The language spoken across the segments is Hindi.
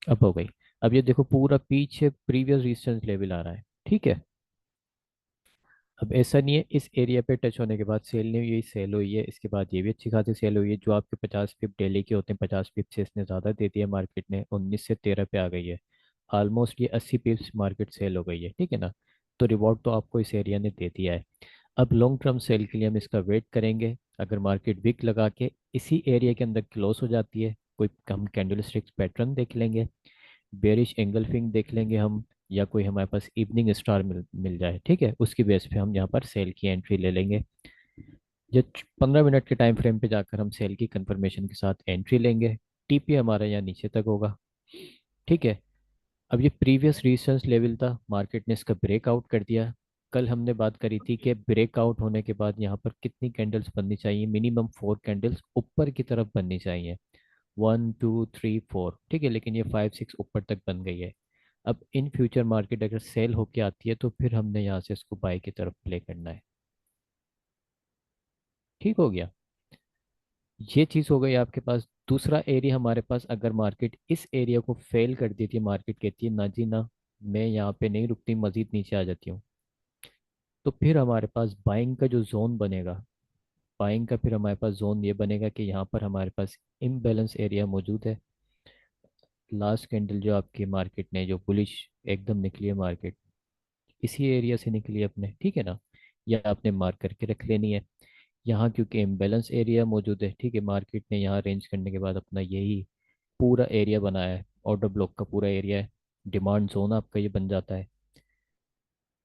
अब हो गई। अब ये देखो पूरा पीछे प्रीवियस रेजिस्टेंस लेवल आ रहा है, ठीक है। अब ऐसा नहीं है इस एरिया पे टच होने के बाद सेल नहीं हुई, सेल हुई है, इसके बाद ये भी अच्छी खासी सेल हुई है। जो आपके 50 पिप डेली के होते हैं, 50 पिप से इसने ज़्यादा दे दिया मार्केट ने, 19 से 13 पे आ गई है। ऑलमोस्ट ये 80 पिप्स मार्केट सेल हो गई है, ठीक है ना। तो रिवॉर्ड तो आपको इस एरिया ने दे दिया है। अब लॉन्ग टर्म सेल के लिए हम इसका वेट करेंगे। अगर मार्केट विक लगा के इसी एरिया के अंदर क्लोज हो जाती है, कोई हम कैंडल स्टिक्स पैटर्न देख लेंगे, बेरिश एंगल्फिंग देख लेंगे हम, या कोई हमारे पास इवनिंग स्टार मिल मिल जाए, ठीक है, उसकी बेस पे हम यहाँ पर सेल की एंट्री ले लेंगे। ये 15 मिनट के टाइम फ्रेम पे जाकर हम सेल की कंफर्मेशन के साथ एंट्री लेंगे। टीपी हमारा यहाँ नीचे तक होगा, ठीक है। अब ये प्रीवियस रेजिस्टेंस लेवल था, मार्केट ने इसका ब्रेकआउट कर दिया। कल हमने बात करी थी कि ब्रेकआउट होने के बाद यहाँ पर कितनी कैंडल्स बननी चाहिए, मिनिमम 4 कैंडल्स ऊपर की तरफ बननी चाहिए। 1 2 3 4, ठीक है, लेकिन ये 5 6 ऊपर तक बन गई है। अब इन फ्यूचर मार्केट अगर सेल होके आती है तो फिर हमने यहाँ से इसको बाय की तरफ प्ले करना है। ठीक हो गया। ये चीज़ हो गई आपके पास। दूसरा एरिया हमारे पास, अगर मार्केट इस एरिया को फेल कर देती है, मार्केट कहती है ना जी ना, मैं यहाँ पे नहीं रुकती, मजीद नीचे आ जाती हूँ, तो फिर हमारे पास बाइंग का जो जोन बनेगा, बाइंग का फिर हमारे पास जोन ये बनेगा कि यहाँ पर हमारे पास इम्बैलेंस एरिया मौजूद है। लास्ट कैंडल जो आपकी मार्केट ने जो बुलिश एकदम निकली है मार्केट, इसी एरिया से निकली है अपने, ठीक है ना। यह आपने मार्क करके रख लेनी है। यहाँ क्योंकि इम्बैलेंस एरिया मौजूद है, ठीक है, मार्केट ने यहाँ रेंज करने के बाद अपना यही पूरा एरिया बनाया है, ऑर्डर ब्लॉक का पूरा एरिया है। डिमांड जोन आपका ये बन जाता है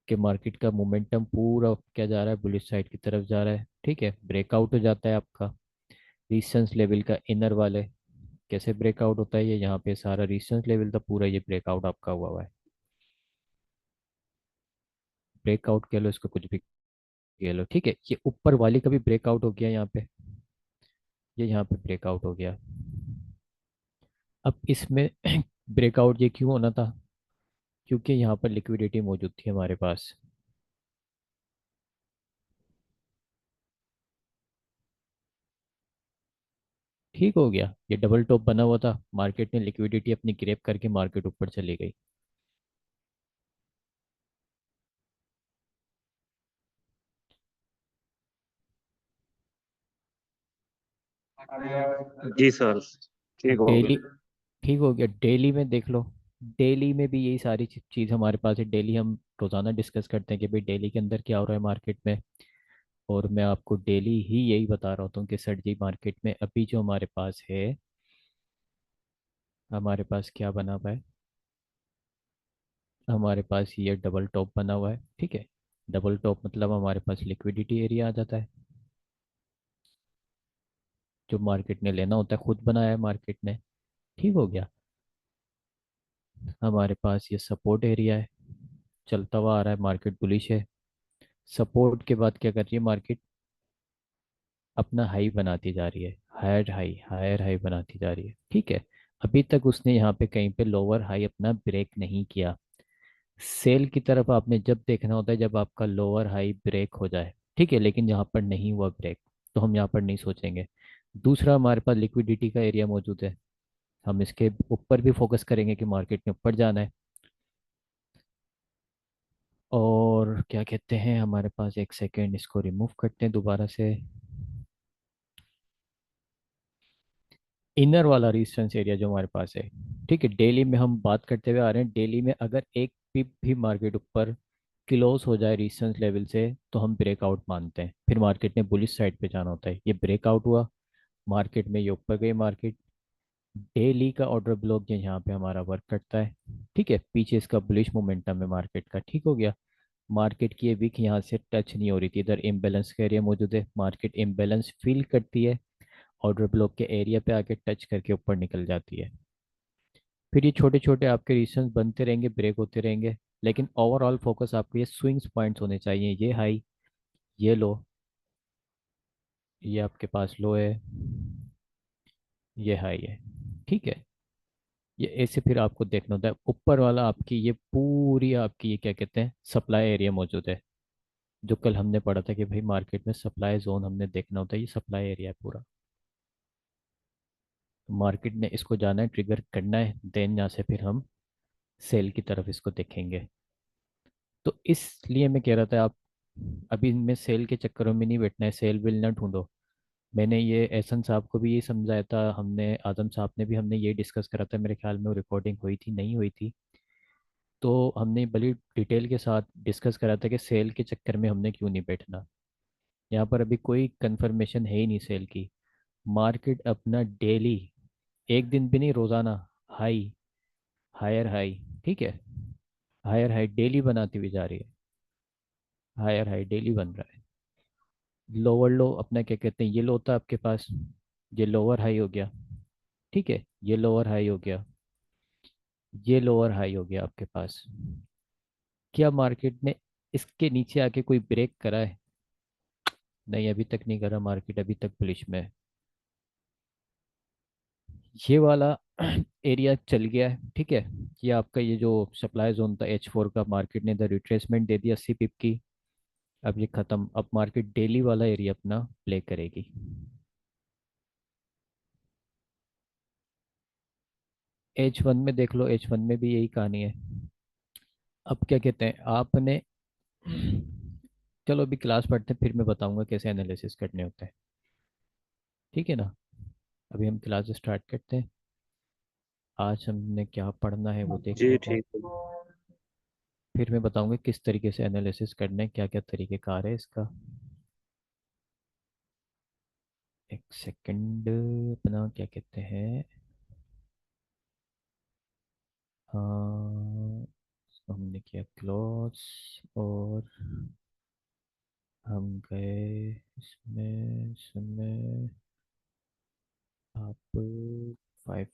कि मार्केट का मोमेंटम पूरा क्या जा रहा है, बुलिश साइड की तरफ जा रहा है, ठीक है। ब्रेकआउट हो जाता है आपका रेजिस्टेंस लेवल का इनर वाले। कैसे ब्रेकआउट होता है, ये यहाँ पे सारा रेजिस्टेंस लेवल था पूरा, ये ब्रेकआउट आपका हुआ है। ब्रेकआउट कह लो इसको, कुछ भी कह लो, ठीक है। ये ऊपर वाली का भी ब्रेकआउट हो गया यहाँ पे, ये यहाँ पे ब्रेकआउट हो गया। अब इसमें ब्रेकआउट ये क्यों होना था, क्योंकि यहाँ पर लिक्विडिटी मौजूद थी हमारे पास। ठीक हो गया, ये डबल टॉप बना हुआ था, मार्केट ने लिक्विडिटी अपनी ग्रैब करके मार्केट ऊपर चली गई। जी सर, ठीक हो डेली, गया। ठीक हो गया, डेली में देख लो। डेली में भी यही सारी चीज़ हमारे पास है। डेली हम रोज़ाना डिस्कस करते हैं कि भाई डेली के अंदर क्या हो रहा है मार्केट में। और मैं आपको डेली ही यही बता रहा होता हूँ कि सर जी मार्केट में अभी जो हमारे पास है, हमारे पास क्या बना हुआ है, हमारे पास ये डबल टॉप बना हुआ है, ठीक है। डबल टॉप मतलब हमारे पास लिक्विडिटी एरिया आ जाता है, जो मार्केट ने लेना होता है, खुद बनाया है मार्केट ने। ठीक हो गया। हमारे पास ये सपोर्ट एरिया है, चलता हुआ आ रहा है, मार्केट बुलिश है। सपोर्ट के बाद क्या कर रही है मार्केट, अपना हाई बनाती जा रही है, हायर हाई हायर हाई बनाती जा रही है, ठीक है। अभी तक उसने यहाँ पे कहीं पे लोअर हाई अपना ब्रेक नहीं किया। सेल की तरफ आपने जब देखना होता है जब आपका लोअर हाई ब्रेक हो जाए, ठीक है, लेकिन यहाँ पर नहीं हुआ ब्रेक, तो हम यहाँ पर नहीं सोचेंगे। दूसरा, हमारे पास लिक्विडिटी का एरिया मौजूद है, हम इसके ऊपर भी फोकस करेंगे कि मार्केट ने ऊपर जाना है। और क्या कहते हैं, हमारे पास एक सेकेंड, इसको रिमूव करते हैं दोबारा से। इनर वाला रेजिस्टेंस एरिया जो हमारे पास है, ठीक है, डेली में हम बात करते हुए आ रहे हैं, डेली में अगर एक पिप भी मार्केट ऊपर क्लोज हो जाए रेजिस्टेंस लेवल से, तो हम ब्रेकआउट मानते हैं, फिर मार्केट ने बुलिश साइड पे जाना होता है। ये ब्रेकआउट हुआ मार्केट में, ये ऊपर गई मार्केट। डेली का ऑर्डर ब्लॉक जो यहाँ पे हमारा वर्क करता है, ठीक है, पीछे इसका बुलिश मोमेंटम है मार्केट का। ठीक हो गया। मार्केट की ये विक यहाँ से टच नहीं हो रही थी, इधर इम्बैलेंस का एरिया मौजूद है, मार्केट इम्बैलेंस फील करती है, ऑर्डर ब्लॉक के एरिया पे आके टच करके ऊपर निकल जाती है। फिर ये छोटे छोटे आपके रेजिस्टेंस बनते रहेंगे, ब्रेक होते रहेंगे, लेकिन ओवरऑल फोकस आपको ये स्विंग्स पॉइंट्स होने चाहिए। ये हाई, ये लो, ये आपके पास लो है, ये हाई है, ठीक है। ये ऐसे फिर आपको देखना होता है, ऊपर वाला आपकी ये पूरी आपकी ये क्या कहते हैं, सप्लाई एरिया मौजूद है, जो कल हमने पढ़ा था कि भाई मार्केट में सप्लाई जोन हमने देखना होता है, ये सप्लाई एरिया है पूरा। मार्केट ने इसको जाना है, ट्रिगर करना है, देन यहाँ से फिर हम सेल की तरफ इसको देखेंगे। तो इसलिए मैं कह रहा था आप अभी इनमें सेल के चक्करों में नहीं बैठना है, सेल विल ना ढूंढो। मैंने ये एहसन साहब को भी ये समझाया था, हमने आदम साहब ने भी, हमने ये डिस्कस करा था, मेरे ख्याल में वो रिकॉर्डिंग हुई थी नहीं हुई थी। तो हमने बड़ी डिटेल के साथ डिस्कस करा था कि सेल के चक्कर में हमने क्यों नहीं बैठना। यहाँ पर अभी कोई कंफर्मेशन है ही नहीं सेल की। मार्केट अपना डेली, एक दिन भी नहीं, रोजाना हाई, हायर हाई, ठीक है, हायर हाई डेली बनाती हुई जा रही है। हायर हाई डेली बन रहा है। लोअर लो अपना क्या कहते हैं, ये लो होता है आपके पास, ये लोअर हाई हो गया, ठीक है, ये लोअर हाई हो गया, ये लोअर हाई हो गया आपके पास। क्या मार्केट ने इसके नीचे आके कोई ब्रेक करा है? नहीं, अभी तक नहीं करा मार्केट, अभी तक बुलिश में है। ये वाला एरिया चल गया है, ठीक है। ये आपका ये जो सप्लाई जोन था H4 का, मार्केट ने इधर रिट्रेसमेंट दे दिया 80 पिप की। अब ये खत्म, अब मार्केट डेली वाला एरिया अपना प्ले करेगी। H1 में देख लो, H1 में भी यही कहानी है। अब क्या कहते हैं आपने, चलो अभी क्लास पढ़ते हैं, फिर मैं बताऊंगा कैसे एनालिसिस करने होते हैं, ठीक है ना। अभी हम क्लास स्टार्ट करते हैं। आज हमने क्या पढ़ना है वो देख जी लेते हैं, ठीक है। फिर मैं बताऊंगा किस तरीके से एनालिसिस करना है, क्या क्या तरीके कार है इसका। एक सेकंड, अपना क्या कहते हैं, हाँ, हमने किया क्लोज, और हम गए इसमें इसमें आप 5,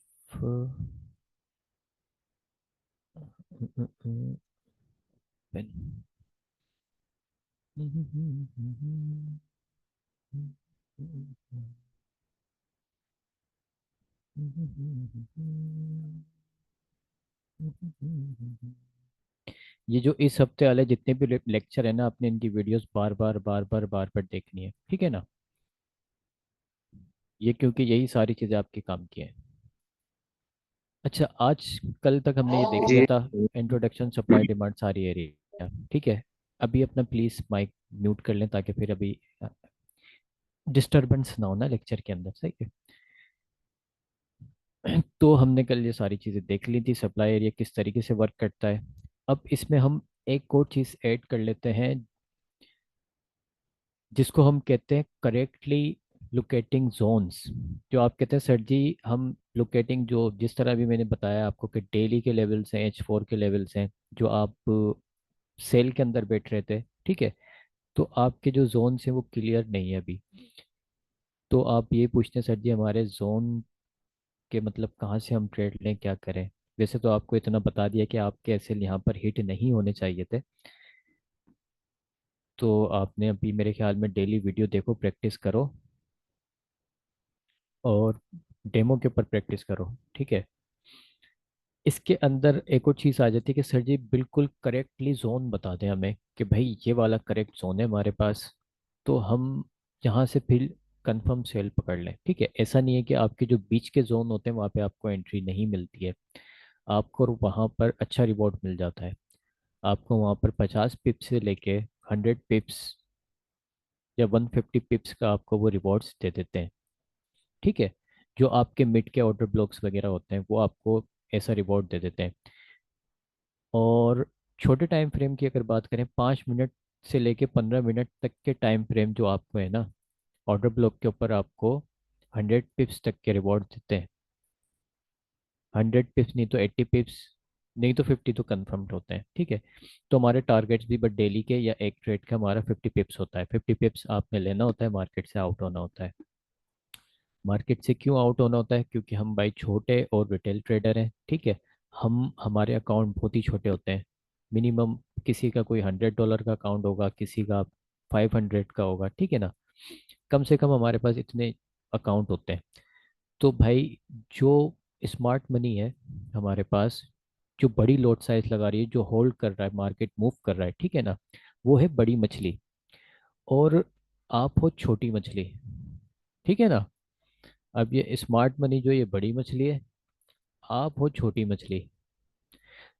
ये जो इस हफ्ते वाले जितने भी लेक्चर है ना, आपने इनकी वीडियोस बार बार बार बार बार बार देखनी है, ठीक है ना। ये क्योंकि यही सारी चीज़ें आपके काम की हैं। अच्छा, आज कल तक हमने ये देख लिया जी था, इंट्रोडक्शन, सप्लाई, डिमांड, सारी एरिया, ठीक है। अभी अपना प्लीज़ माइक म्यूट कर लें ताकि फिर अभी डिस्टरबेंस ना हो ना लेक्चर के अंदर, सही है। तो हमने कल ये सारी चीज़ें देख ली थी, सप्लाई एरिया किस तरीके से वर्क करता है। अब इसमें हम एक और चीज़ ऐड कर लेते हैं, जिसको हम कहते हैं करेक्टली लोकेटिंग जोन्स। जो आप कहते हैं सर जी, हम लोकेटिंग, जो जिस तरह भी मैंने बताया आपको कि डेली के लेवल्स हैं, H4 के लेवल्स हैं, जो आप सेल के अंदर बैठ रहे थे, ठीक है। तो आपके जो जोन्स हैं वो क्लियर नहीं है अभी। तो आप ये पूछते हैं सर जी हमारे जोन के मतलब कहाँ से हम ट्रेड लें, क्या करें। वैसे तो आपको इतना बता दिया कि आपके ऐसे यहाँ पर हिट नहीं होने चाहिए थे। तो आपने अभी मेरे ख्याल में डेली वीडियो देखो, प्रैक्टिस करो, और डेमो के ऊपर प्रैक्टिस करो, ठीक है। इसके अंदर एक और चीज़ आ जाती है कि सर जी बिल्कुल करेक्टली जोन बता दें हमें कि भाई ये वाला करेक्ट जोन है हमारे पास, तो हम यहाँ से फिर कंफर्म सेल पकड़ लें, ठीक है। ऐसा नहीं है कि आपके जो बीच के जोन होते हैं वहाँ पे आपको एंट्री नहीं मिलती है, आपको वहाँ पर अच्छा रिवॉर्ड मिल जाता है। आपको वहाँ पर 50 पिप्स से लेके 100 पिप्स या 150 पिप्स का आपको वो रिवॉर्ड्स दे देते हैं, ठीक है। जो आपके मिड के ऑर्डर ब्लॉक्स वगैरह होते हैं वो आपको ऐसा रिवॉर्ड दे देते हैं। और छोटे टाइम फ्रेम की अगर बात करें, 5 मिनट से लेके 15 मिनट तक के टाइम फ्रेम जो आपको है ना, ऑर्डर ब्लॉक के ऊपर आपको 100 पिप्स तक के रिवॉर्ड देते हैं। 100 पिप्स नहीं तो 80 पिप्स, नहीं तो 50 तो कन्फर्म्ड होते हैं, ठीक है। तो हमारे टारगेट्स भी बट डेली के या एक ट्रेड का हमारा 50 पिप्स होता है। 50 पिप्स आपने लेना होता है, मार्केट से आउट होना होता है। मार्केट से क्यों आउट होना होता है? क्योंकि हम भाई छोटे और रिटेल ट्रेडर हैं, ठीक है। हम हमारे अकाउंट बहुत ही छोटे होते हैं। मिनिमम किसी का कोई $100 का अकाउंट होगा, किसी का 500 का होगा, ठीक है ना। कम से कम हमारे पास इतने अकाउंट होते हैं। तो भाई जो स्मार्ट मनी है हमारे पास, जो बड़ी लॉट साइज लगा रही है, जो होल्ड कर रहा है, मार्केट मूव कर रहा है, ठीक है ना, वो है बड़ी मछली। और आप हो छोटी मछली, ठीक है ना। अब ये स्मार्ट मनी जो ये बड़ी मछली है, आप हो छोटी मछली।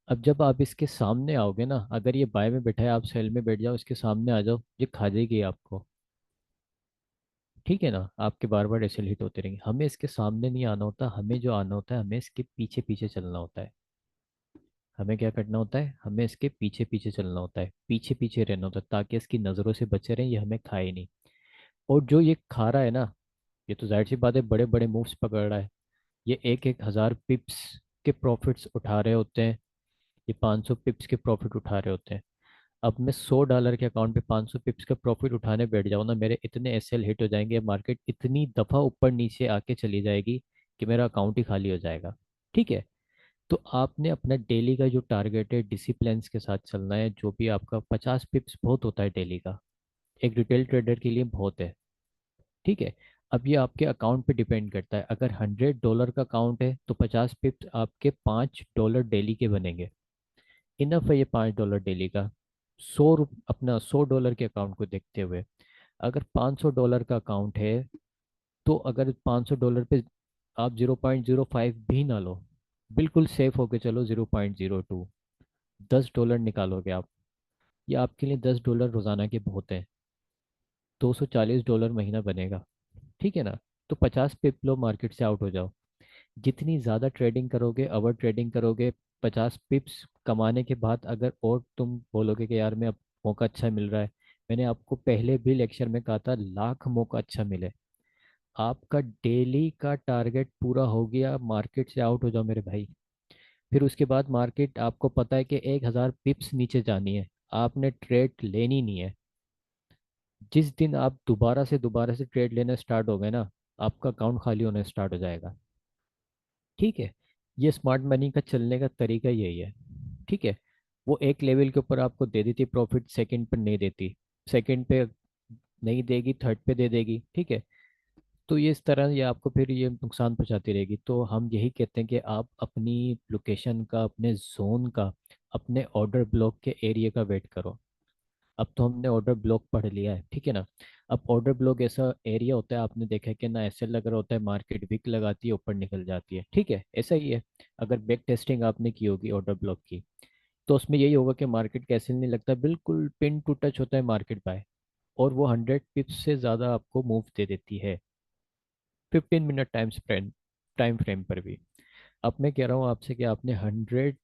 अब जब आप इसके सामने आओगे ना, अगर ये बाय में बैठा है, आप सेल में बैठ जाओ, इसके सामने आ जाओ, ये खा जाएगी आपको। ठीक है ना, आपके बार बार ऐसे हिट होते रहेंगे। हमें इसके सामने नहीं आना होता, हमें जो आना होता है, हमें इसके पीछे पीछे चलना होता है। हमें क्या करना होता है, हमें इसके पीछे पीछे चलना होता है, पीछे पीछे रहना होता है, ताकि इसकी नज़रों से बचे रहें, ये हमें खाए नहीं। और जो ये खा रहा है ना, ये तो जाहिर सी बात है बड़े बड़े मूव्स पकड़ रहा है। ये एक एक हज़ार पिप्स के प्रॉफिट्स उठा रहे होते हैं, ये 500 पिप्स के प्रॉफिट उठा रहे होते हैं। अब मैं $100 के अकाउंट पे 500 पिप्स का प्रॉफिट उठाने बैठ जाऊँ ना, मेरे इतने एसएल हिट हो जाएंगे, मार्केट इतनी दफ़ा ऊपर नीचे आके चली जाएगी कि मेरा अकाउंट ही खाली हो जाएगा। ठीक है। तो आपने अपना डेली का जो टारगेट है, डिसिप्लिन के साथ चलना है। जो भी आपका 50 पिप्स बहुत होता है डेली का, एक रिटेल ट्रेडर के लिए बहुत है। ठीक है। अब ये आपके अकाउंट पे डिपेंड करता है। अगर $100 का अकाउंट है तो 50 पिप्स आपके $5 डेली के बनेंगे। इनफ है ये $5 डेली का। अपना $100 के अकाउंट को देखते हुए, अगर $500 का अकाउंट है, तो अगर $500 पे आप 0.05 भी ना लो, बिल्कुल सेफ होके चलो 0.02, $10 निकालोगे आप, ये आपके लिए $10 रोजाना के बहुत हैं। $240 महीना बनेगा। ठीक है ना। तो 50 पिप लो, मार्केट से आउट हो जाओ। जितनी ज़्यादा ट्रेडिंग करोगे, ओवर ट्रेडिंग करोगे, 50 पिप्स कमाने के बाद अगर और तुम बोलोगे कि यार मैं अब मौका अच्छा मिल रहा है, मैंने आपको पहले भी लेक्चर में कहा था, लाख मौका अच्छा मिले, आपका डेली का टारगेट पूरा हो गया, मार्केट से आउट हो जाओ मेरे भाई। फिर उसके बाद मार्केट आपको पता है कि 1,000 पिप्स नीचे जानी है, आपने ट्रेड लेनी नहीं है। जिस दिन आप दोबारा से ट्रेड लेना स्टार्ट हो गए ना, आपका अकाउंट खाली होना स्टार्ट हो जाएगा। ठीक है। ये स्मार्ट मनी का चलने का तरीका यही है। ठीक है। वो एक लेवल के ऊपर आपको दे देती प्रॉफिट, सेकंड पर नहीं देती। सेकंड पे नहीं देगी, थर्ड पे दे देगी। ठीक है। तो ये इस तरह ये आपको फिर ये नुकसान पहुंचाती रहेगी। तो हम यही कहते हैं कि आप अपनी लोकेशन का, अपने जोन का, अपने ऑर्डर ब्लॉक के एरिया का वेट करो। अब तो हमने ऑर्डर ब्लॉक पढ़ लिया है, ठीक है ना। अब ऑर्डर ब्लॉक ऐसा एरिया होता है, आपने देखा है कि ना, ऐसे लग रहा होता है मार्केट विक लगाती है, ऊपर निकल जाती है। ठीक है, ऐसा ही है। अगर बैक टेस्टिंग आपने की होगी ऑर्डर ब्लॉक की, तो उसमें यही होगा कि मार्केट कैसे नहीं लगता, बिल्कुल पिन टू टच होता है मार्केट बाय। और वो 100 पिप्स से ज़्यादा आपको मूव दे देती है, 15 मिनट टाइम फ्रेम पर भी। अब मैं कह रहा हूँ आपसे कि आपने 100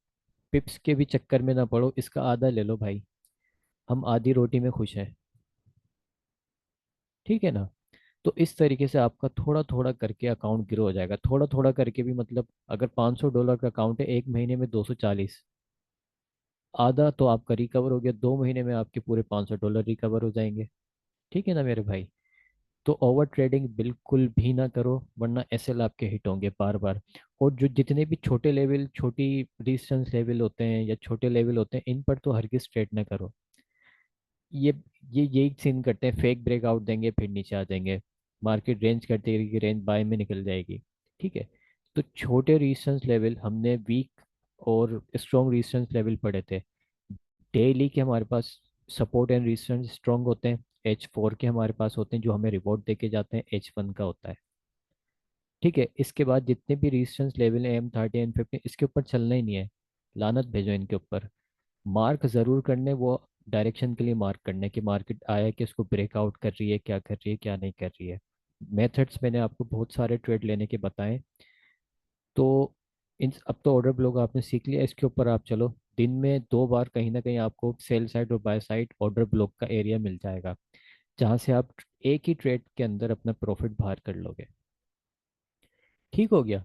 पिप्स के भी चक्कर में ना पड़ो, इसका आधा ले लो भाई, हम आधी रोटी में खुश हैं। ठीक है ना। तो इस तरीके से आपका थोड़ा थोड़ा करके अकाउंट ग्रो हो जाएगा, थोड़ा थोड़ा करके भी, मतलब अगर $500 का अकाउंट है, एक महीने में 240, आधा तो आपका रिकवर हो गया, 2 महीने में आपके पूरे $500 रिकवर हो जाएंगे। ठीक है ना मेरे भाई। तो ओवर ट्रेडिंग बिल्कुल भी ना करो, वरना एसएल आपके हिट होंगे बार बार। और जो जितने भी छोटे लेवल, छोटी रेजिस्टेंस लेवल होते हैं या छोटे लेवल होते हैं, इन पर तो हरगिज ट्रेड ना करो। ये ये यही सीन करते हैं, फेक ब्रेकआउट देंगे फिर नीचे आ जाएंगे, मार्केट रेंज करते रहेगी, रेंज बाय में निकल जाएगी। ठीक है। तो छोटे रेजिस्टेंस लेवल हमने वीक और स्ट्रॉन्ग रेजिस्टेंस लेवल पढ़े थे। डेली के हमारे पास सपोर्ट एंड रेजिस्टेंस स्ट्रॉन्ग होते हैं, H4 के हमारे पास होते हैं जो हमें रिवॉर्ड देके जाते हैं, H1 का होता है। ठीक है। इसके बाद जितने भी रेजिस्टेंस लेवल है, M30 M50, इसके ऊपर चलना ही नहीं है, लानत भेजो इनके ऊपर। मार्क ज़रूर करने, वो डायरेक्शन के लिए मार्क करने की, मार्केट आया कि उसको ब्रेकआउट कर रही है, क्या कर रही है, क्या नहीं कर रही है। मेथड्स मैंने आपको बहुत सारे ट्रेड लेने के बताएं। तो इन अब तो ऑर्डर ब्लॉक आपने सीख लिया, इसके ऊपर आप चलो। दिन में 2 बार कहीं ना कहीं आपको सेल साइड और बाय साइड ऑर्डर ब्लॉक का एरिया मिल जाएगा, जहाँ से आप एक ही ट्रेड के अंदर अपना प्रॉफिट बाहर कर लोगे। ठीक हो गया।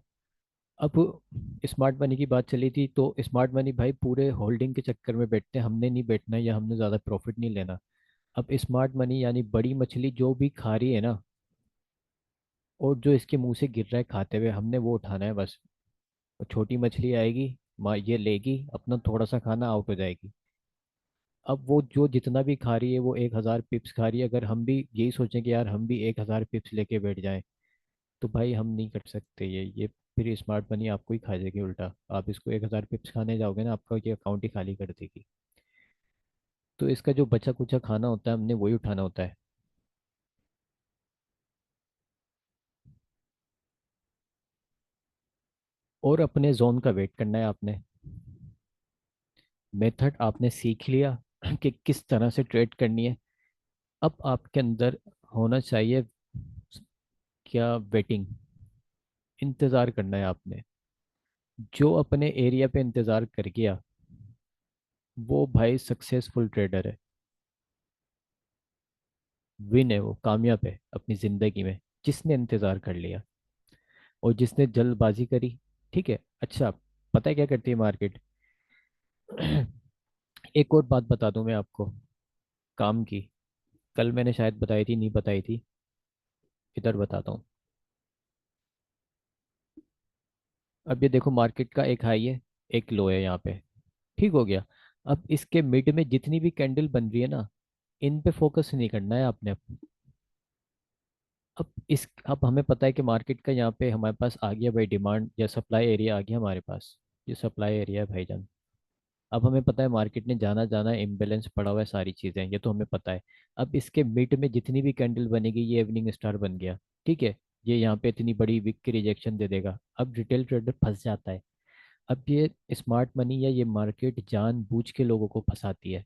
अब स्मार्ट मनी की बात चली थी, तो स्मार्ट मनी भाई पूरे होल्डिंग के चक्कर में बैठते हैं, हमने नहीं बैठना है या हमने ज़्यादा प्रॉफिट नहीं लेना। अब स्मार्ट मनी यानी बड़ी मछली जो भी खा रही है ना, और जो इसके मुंह से गिर रहा है खाते हुए, हमने वो उठाना है बस। और छोटी मछली आएगी, माँ ये लेगी, अपना थोड़ा सा खाना आउट हो जाएगी। अब वो जो जितना भी खा रही है, वो 1,000 पिप्स खा रही है, अगर हम भी यही सोचें कि यार हम भी 1,000 पिप्स लेके बैठ जाएं, तो भाई हम नहीं कर सकते ये फिर स्मार्ट मनी आपको ही खा जाएगी उल्टा। आप इसको 1,000 पिप्स खाने जाओगे ना, आपका ये अकाउंट ही खाली कर देगी। तो इसका जो बचा कुचा खाना होता है, हमने वही उठाना होता है। और अपने जोन का वेट करना है आपने। मेथड आपने सीख लिया कि किस तरह से ट्रेड करनी है। अब आपके अंदर होना चाहिए क्या, वेटिंग, इंतज़ार करना है आपने। जो अपने एरिया पे इंतज़ार कर गया वो भाई सक्सेसफुल ट्रेडर है, विन है, वो कामयाब है अपनी ज़िंदगी में, जिसने इंतज़ार कर लिया। और जिसने जल्दबाजी करी, ठीक है, अच्छा, पता है क्या करती है मार्केट? एक और बात बता दूं मैं आपको, काम की। कल मैंने शायद बताई थी, नहीं बताई थी, इधर बताता हूँ। अब ये देखो, मार्केट का एक हाई है, एक लो है यहाँ पे, ठीक हो गया। अब इसके मिड में जितनी भी कैंडल बन रही है ना, इन पे फोकस नहीं करना है आपने। अब हमें पता है कि मार्केट का यहाँ पे हमारे पास आ गया भाई, डिमांड या सप्लाई एरिया आ गया हमारे पास। ये सप्लाई एरिया है भाईजान। अब हमें पता है मार्केट ने जाना जाना इम्बेलेंस पड़ा हुआ है, सारी चीज़ें ये तो हमें पता है। अब इसके मिड में जितनी भी कैंडल बनेगी, ये इवनिंग स्टार बन गया, ठीक है। ये यहाँ पे इतनी बड़ी विक की रिजेक्शन दे देगा, अब रिटेल ट्रेडर फंस जाता है। अब ये स्मार्ट मनी या ये मार्केट जानबूझ के लोगों को फंसाती है।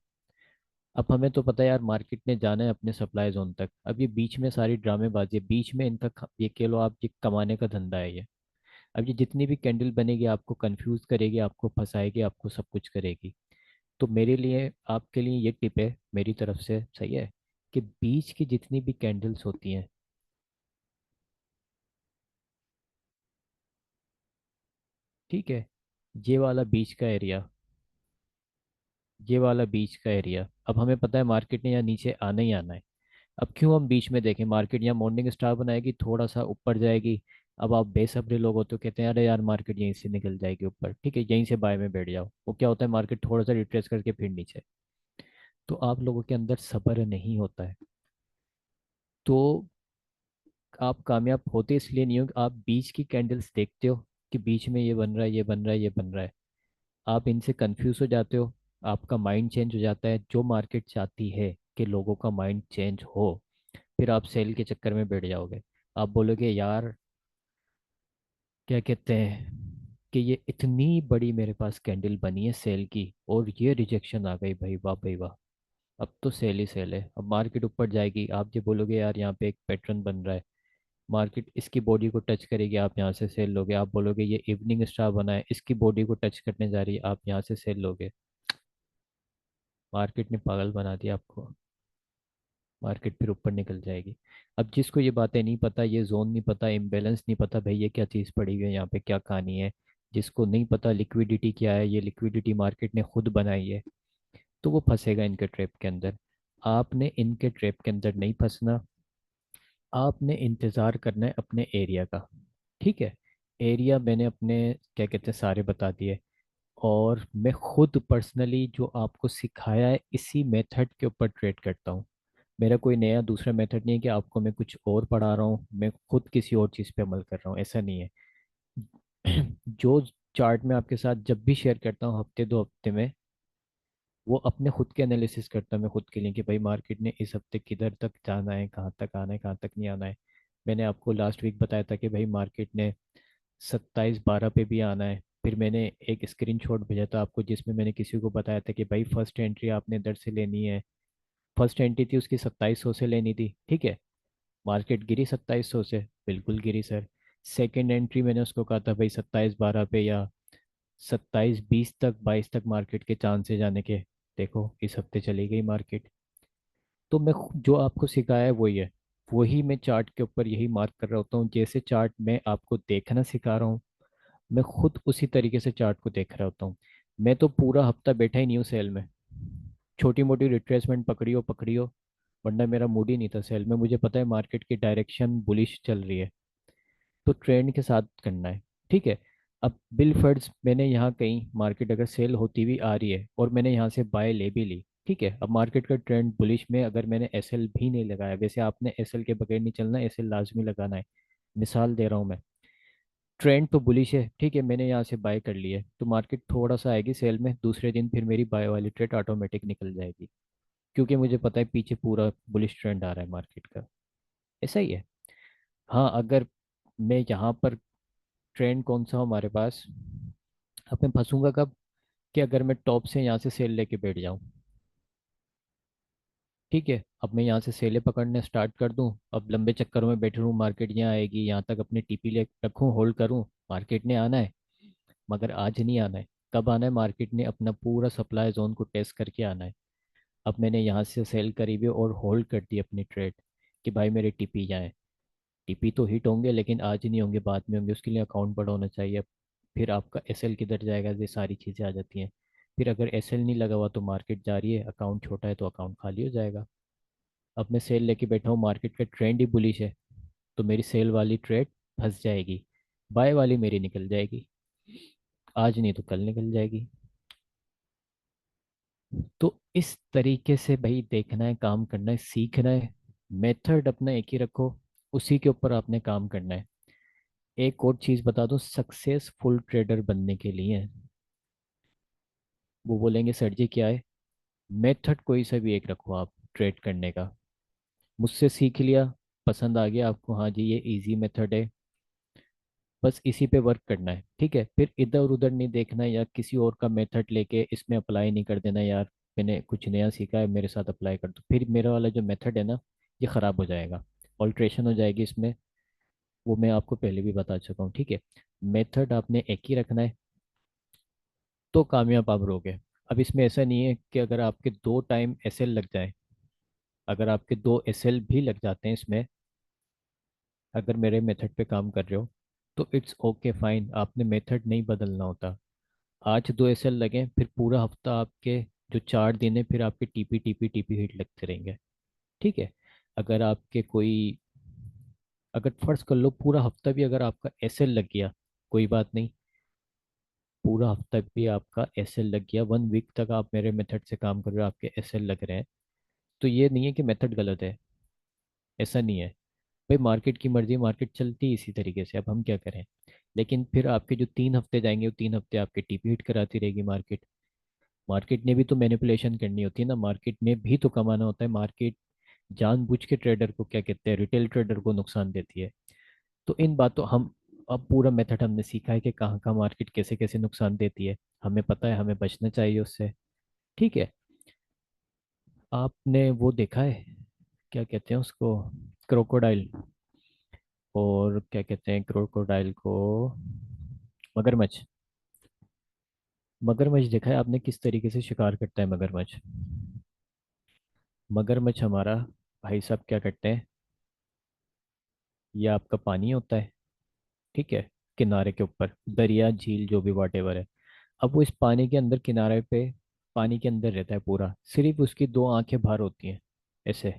अब हमें तो पता है यार, मार्केट ने जाना है अपने सप्लाई जोन तक। अब ये बीच में सारी ड्रामेबाजी है, बीच में इनका ये कह लो आप, ये कमाने का धंधा है ये। अब ये जितनी भी कैंडल बनेगी आपको कंफ्यूज करेगी, आपको फंसाएगी, आपको सब कुछ करेगी। तो मेरे लिए, आपके लिए ये टिप है मेरी तरफ से, सही है, कि बीच की जितनी भी कैंडल्स होती हैं, ठीक है, ये वाला बीच का एरिया, ये वाला बीच का एरिया, अब हमें पता है मार्केट ने यहाँ नीचे आना ही आना है। अब क्यों हम बीच में देखें, मार्केट यहाँ मॉर्निंग स्टार बनाएगी, थोड़ा सा ऊपर जाएगी। अब आप बेसब्रे लोग हो तो कहते हैं अरे यार मार्केट यहीं से निकल जाएगी ऊपर, ठीक है, यहीं से बाय में बैठ जाओ। वो क्या होता है, मार्केट थोड़ा सा रिट्रेस करके फिर नीचे। तो आप लोगों के अंदर सब्र नहीं होता है। तो आप कामयाब होते इसलिए नहीं हो कि आप बीच की कैंडल्स देखते हो कि बीच में ये बन रहा है, ये बन रहा है, ये बन रहा है। आप इनसे कंफ्यूज हो जाते हो, आपका माइंड चेंज हो जाता है। जो मार्केट चाहती है कि लोगों का माइंड चेंज हो, फिर आप सेल के चक्कर में बैठ जाओगे। आप बोलोगे यार, क्या कहते हैं, कि ये इतनी बड़ी मेरे पास कैंडल बनी है सेल की, और ये रिजेक्शन आ गई भाई, वाह भाई वाह, अब तो सेल ही सेल है। अब मार्केट ऊपर जाएगी, आप ये बोलोगे यार यहाँ पे एक पैटर्न बन रहा है, मार्केट इसकी बॉडी को टच करेगी, आप यहाँ से सेल लोगे। आप बोलोगे ये इवनिंग स्टार बना है, इसकी बॉडी को टच करने जा रही है, आप यहाँ से सेल लोगे। मार्केट ने पागल बना दिया आपको, मार्केट फिर ऊपर निकल जाएगी। अब जिसको ये बातें नहीं पता, ये जोन नहीं पता, इम्बेलेंस नहीं पता, भाई ये क्या चीज़ पड़ी हुई है यहाँ पे, क्या कहानी है, जिसको नहीं पता लिक्विडिटी क्या है, ये लिक्विडिटी मार्केट ने खुद बनाई है, तो वो फंसेगा इनके ट्रैप के अंदर। आपने इनके ट्रैप के अंदर नहीं फंसना। आपने इंतज़ार करना है अपने एरिया का, ठीक है। एरिया मैंने अपने, क्या कहते हैं, सारे बता दिए। और मैं खुद पर्सनली जो आपको सिखाया है, इसी मेथड के ऊपर ट्रेड करता हूँ। मेरा कोई नया दूसरा मेथड नहीं है कि आपको मैं कुछ और पढ़ा रहा हूँ, मैं खुद किसी और चीज़ पे अमल कर रहा हूँ, ऐसा नहीं है। जो चार्ट मैं आपके साथ जब भी शेयर करता हूँ हफ्ते दो हफ्ते में, वो अपने खुद के एनालिसिस करता हूँ मैं खुद के लिए, कि भाई मार्केट ने इस हफ्ते किधर तक जाना है, कहाँ तक आना है, कहाँ तक नहीं आना है। मैंने आपको लास्ट वीक बताया था कि भाई मार्केट ने 27-12 पे भी आना है। फिर मैंने एक स्क्रीनशॉट भेजा था आपको, जिसमें मैंने किसी को बताया था कि भाई फर्स्ट एंट्री आपने इधर से लेनी है। फर्स्ट एंट्री थी उसकी 2700 से लेनी थी, ठीक है। मार्केट गिरी 2700 से, बिल्कुल गिरी सर। सेकंड एंट्री मैंने उसको कहा था भाई 27-12 पे, या 27-20 तक, 22 तक मार्केट के चांस है जाने के। देखो इस हफ्ते चली गई मार्केट। तो मैं जो आपको सिखाया है वही है, वही मैं चार्ट के ऊपर यही मार्क कर रहा होता हूँ। जैसे चार्ट मैं आपको देखना सिखा रहा हूँ, मैं खुद उसी तरीके से चार्ट को देख रहा होता हूँ। मैं तो पूरा हफ्ता बैठा ही नहीं हूँ सेल में, छोटी मोटी रिट्रेसमेंट पकड़ी हो पकड़ी हो, वरना मेरा मूड ही नहीं था सेल में। मुझे पता है मार्केट की डायरेक्शन बुलिश चल रही है, तो ट्रेंड के साथ करना है, ठीक है। अब बिल फर्ड्स मैंने यहाँ कहीं, मार्केट अगर सेल होती हुई आ रही है और मैंने यहाँ से बाय ले भी ली, ठीक है, अब मार्केट का ट्रेंड बुलिश में, अगर मैंने एसएल भी नहीं लगाया, वैसे आपने एसएल के बगैर नहीं चलना, एसएल लाजमी लगाना है, मिसाल दे रहा हूँ मैं। ट्रेंड तो बुलिश है, ठीक है, मैंने यहाँ से बाय कर लिया है, तो मार्केट थोड़ा सा आएगी सेल में, दूसरे दिन फिर मेरी बाय वाली ट्रेड ऑटोमेटिक निकल जाएगी, क्योंकि मुझे पता है पीछे पूरा बुलिश ट्रेंड आ रहा है मार्केट का। ऐसा ही है। हाँ, अगर मैं यहाँ पर ट्रेंड कौन सा हो हमारे पास। अब मैं फंसूंगा कब, कि अगर मैं टॉप से यहाँ से सेल लेके बैठ जाऊँ। ठीक है, अब मैं यहाँ से सेले पकड़ने स्टार्ट कर दूँ, अब लंबे चक्करों में बैठे रहूँ, मार्केट यहाँ आएगी, यहाँ तक अपने टीपी ले रखूँ, होल्ड करूँ। मार्केट ने आना है, मगर आज नहीं आना है। कब आना है, मार्केट ने अपना पूरा सप्लाई जोन को टेस्ट करके आना है। अब मैंने यहाँ से सेल करी हुई और होल्ड कर दी अपनी ट्रेड, कि भाई मेरे टीपी जाएँ। टीपी तो हिट होंगे लेकिन आज नहीं होंगे, बाद में होंगे, उसके लिए अकाउंट बड़ा होना चाहिए। फिर आपका एसएल किधर जाएगा, ये सारी चीज़ें आ जाती हैं। फिर अगर एसएल नहीं लगा हुआ तो मार्केट जा रही है, अकाउंट छोटा है तो अकाउंट खाली हो जाएगा। अब मैं सेल लेके बैठा हूँ, मार्केट का ट्रेंड ही बुलिश है, तो मेरी सेल वाली ट्रेड फंस जाएगी, बाय वाली मेरी निकल जाएगी। आज नहीं तो कल निकल जाएगी। तो इस तरीके से भाई देखना है, काम करना है, सीखना है। मेथड अपना एक ही रखो, उसी के ऊपर आपने काम करना है। एक और चीज़ बता दूं, सक्सेसफुल ट्रेडर बनने के लिए वो बोलेंगे सर जी क्या है, मेथड कोई सा भी एक रखो आप ट्रेड करने का। मुझसे सीख लिया, पसंद आ गया आपको, हाँ जी ये इजी मेथड है, बस इसी पे वर्क करना है। ठीक है, फिर इधर उधर नहीं देखना है, या किसी और का मेथड लेके इसमें अप्लाई नहीं कर देना यार, मैंने कुछ नया सीखा है मेरे साथ अप्लाई कर दो, फिर मेरा वाला जो मेथड है ना ये ख़राब हो जाएगा, ऑल्ट्रेशन हो जाएगी इसमें। वो मैं आपको पहले भी बता चुका हूँ। ठीक है, मेथड आपने एक ही रखना है, तो कामयाब आप रहोगे। अब इसमें ऐसा नहीं है कि अगर आपके दो टाइम एसएल लग जाए, अगर आपके दो एसएल भी लग जाते हैं इसमें, अगर मेरे मेथड पे काम कर रहे हो, तो इट्स ओके फाइन, आपने मेथड नहीं बदलना होता। आज दो एसएल लगे, फिर पूरा हफ्ता आपके जो 4 दिन है फिर आपके टीपी टीपी टीपी हिट लगते रहेंगे। ठीक है, अगर आपके कोई, अगर फर्ज कर लो पूरा हफ्ता भी अगर आपका एसएल लग गया, कोई बात नहीं, पूरा हफ्ता भी आपका एसएल लग गया, 1 वीक तक आप मेरे मेथड से काम कर रहे हो, आपके एसएल लग रहे हैं, तो ये नहीं है कि मेथड गलत है, ऐसा नहीं है। भाई मार्केट की मर्जी, मार्केट चलती है इसी तरीके से, अब हम क्या करें। लेकिन फिर आपके जो 3 हफ्ते जाएंगे, वो 3 हफ्ते आपके टीपी हिट कराती रहेगी मार्केट। मार्केट ने भी तो मैनिपुलेशन करनी होती है ना, मार्केट ने भी तो कमाना होता है। मार्केट जानबूझ के ट्रेडर को, क्या कहते हैं, रिटेल ट्रेडर को नुकसान देती है। तो इन बातों हम, अब पूरा मेथड हमने सीखा है कि कहाँ कहाँ मार्केट कैसे कैसे नुकसान देती है, हमें पता है, हमें बचना चाहिए उससे। ठीक है, आपने वो देखा है, क्या कहते हैं उसको, क्रोकोडाइल, और क्या कहते हैं क्रोकोडाइल को, मगरमच्छ। मगरमच्छ देखा है आपने किस तरीके से शिकार करता है मगरमच्छ। मगरमच्छ हमारा भाई साहब क्या करते हैं, ये आपका पानी होता है, ठीक है, किनारे के ऊपर, दरिया झील जो भी वाट एवर है। अब वो इस पानी के अंदर किनारे पे, पानी के अंदर रहता है पूरा, सिर्फ उसकी दो आंखें बाहर होती हैं, ऐसे,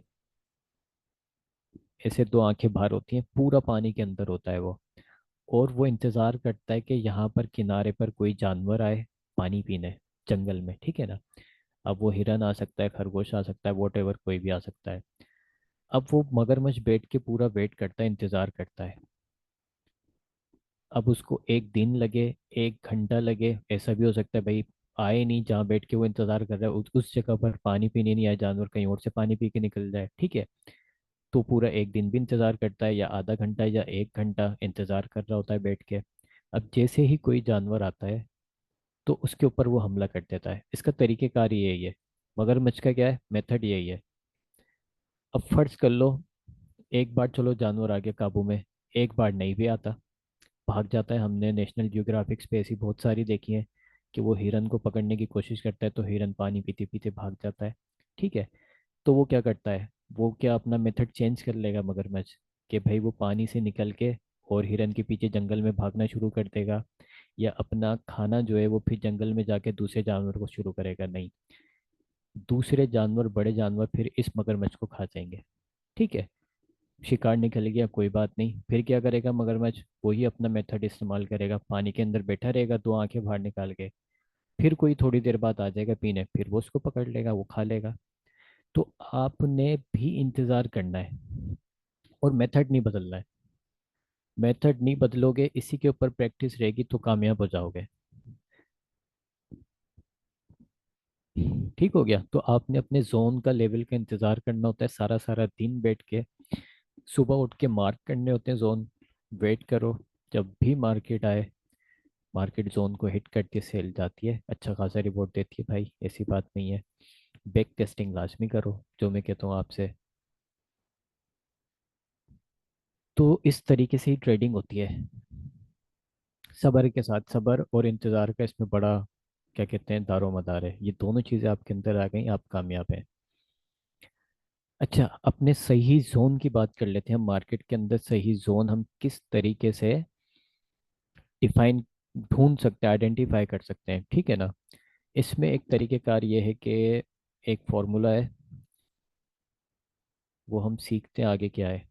ऐसे दो आंखें बाहर होती हैं, पूरा पानी के अंदर होता है वो। और वो इंतज़ार करता है कि यहाँ पर किनारे पर कोई जानवर आए पानी पीने, जंगल में, ठीक है ना। अब वो हिरन आ सकता है, खरगोश आ सकता है, वॉट एवर कोई भी आ सकता है। अब वो मगरमच्छ बैठ के पूरा वेट करता है, इंतज़ार करता है। अब उसको 1 दिन लगे, 1 घंटा लगे, ऐसा भी हो सकता है भाई आए नहीं, जहाँ बैठ के वो इंतजार कर रहा है उस जगह पर पानी पीने नहीं आए जानवर, कहीं और से पानी पी के निकल जाए। ठीक है, तो पूरा 1 दिन भी इंतजार करता है, या आधा घंटा या 1 घंटा इंतजार कर रहा होता है बैठ के। अब जैसे ही कोई जानवर आता है तो उसके ऊपर वो हमला कर देता है। इसका तरीकेकार ही यही है, मगरमच्छ का क्या है, मेथड यही है। अब फर्ज कर लो, एक बार चलो जानवर आ गया काबू में, एक बार नहीं भी आता, भाग जाता है। हमने नेशनल जियोग्राफिक्स पे ऐसी बहुत सारी देखी है कि वो हिरन को पकड़ने की कोशिश करता है तो हिरन पानी पीते पीते भाग जाता है। ठीक है, तो वो क्या करता है, वो क्या अपना मेथड चेंज कर लेगा मगरमच्छ, कि भाई वो पानी से निकल के और हिरन के पीछे जंगल में भागना शुरू कर देगा, या अपना खाना जो है वो फिर जंगल में जाके दूसरे जानवर को शुरू करेगा, नहीं, दूसरे जानवर, बड़े जानवर फिर इस मगरमच्छ को खा जाएंगे। ठीक है, शिकार निकल गया, कोई बात नहीं, फिर क्या करेगा मगरमच्छ, वही अपना मेथड इस्तेमाल करेगा, पानी के अंदर बैठा रहेगा, दो आंखें बाहर निकाल के, फिर कोई थोड़ी देर बाद आ जाएगा पीने, फिर वो उसको पकड़ लेगा, वो खा लेगा। तो आपने भी इंतजार करना है, और मेथड नहीं बदलना है। मेथड नहीं बदलोगे, इसी के ऊपर प्रैक्टिस रहेगी, तो कामयाब हो जाओगे। ठीक हो गया, तो आपने अपने जोन का लेवल का इंतजार करना होता है, सारा सारा दिन बैठ के, सुबह उठ के मार्क करने होते हैं जोन, वेट करो, जब भी मार्केट आए, मार्केट जोन को हिट करके सेल जाती है, अच्छा खासा रिवॉर्ड देती है भाई, ऐसी बात नहीं है। बैक टेस्टिंग लाजमी करो, जो मैं कहता हूँ आपसे। तो इस तरीके से ही ट्रेडिंग होती है, सब्र के साथ। सब्र और इंतज़ार का इसमें बड़ा, क्या कहते हैं, दारोमदार है। ये दोनों चीज़ें आपके अंदर आ गई, आप कामयाब हैं। अच्छा, अपने सही जोन की बात कर लेते हैं। हम मार्केट के अंदर सही जोन हम किस तरीके से डिफाइन, ढूंढ सकते हैं, आइडेंटिफाई कर सकते हैं, ठीक है ना। इसमें एक तरीकेकार ये है कि एक फॉर्मूला है, वो हम सीखते हैं आगे क्या है।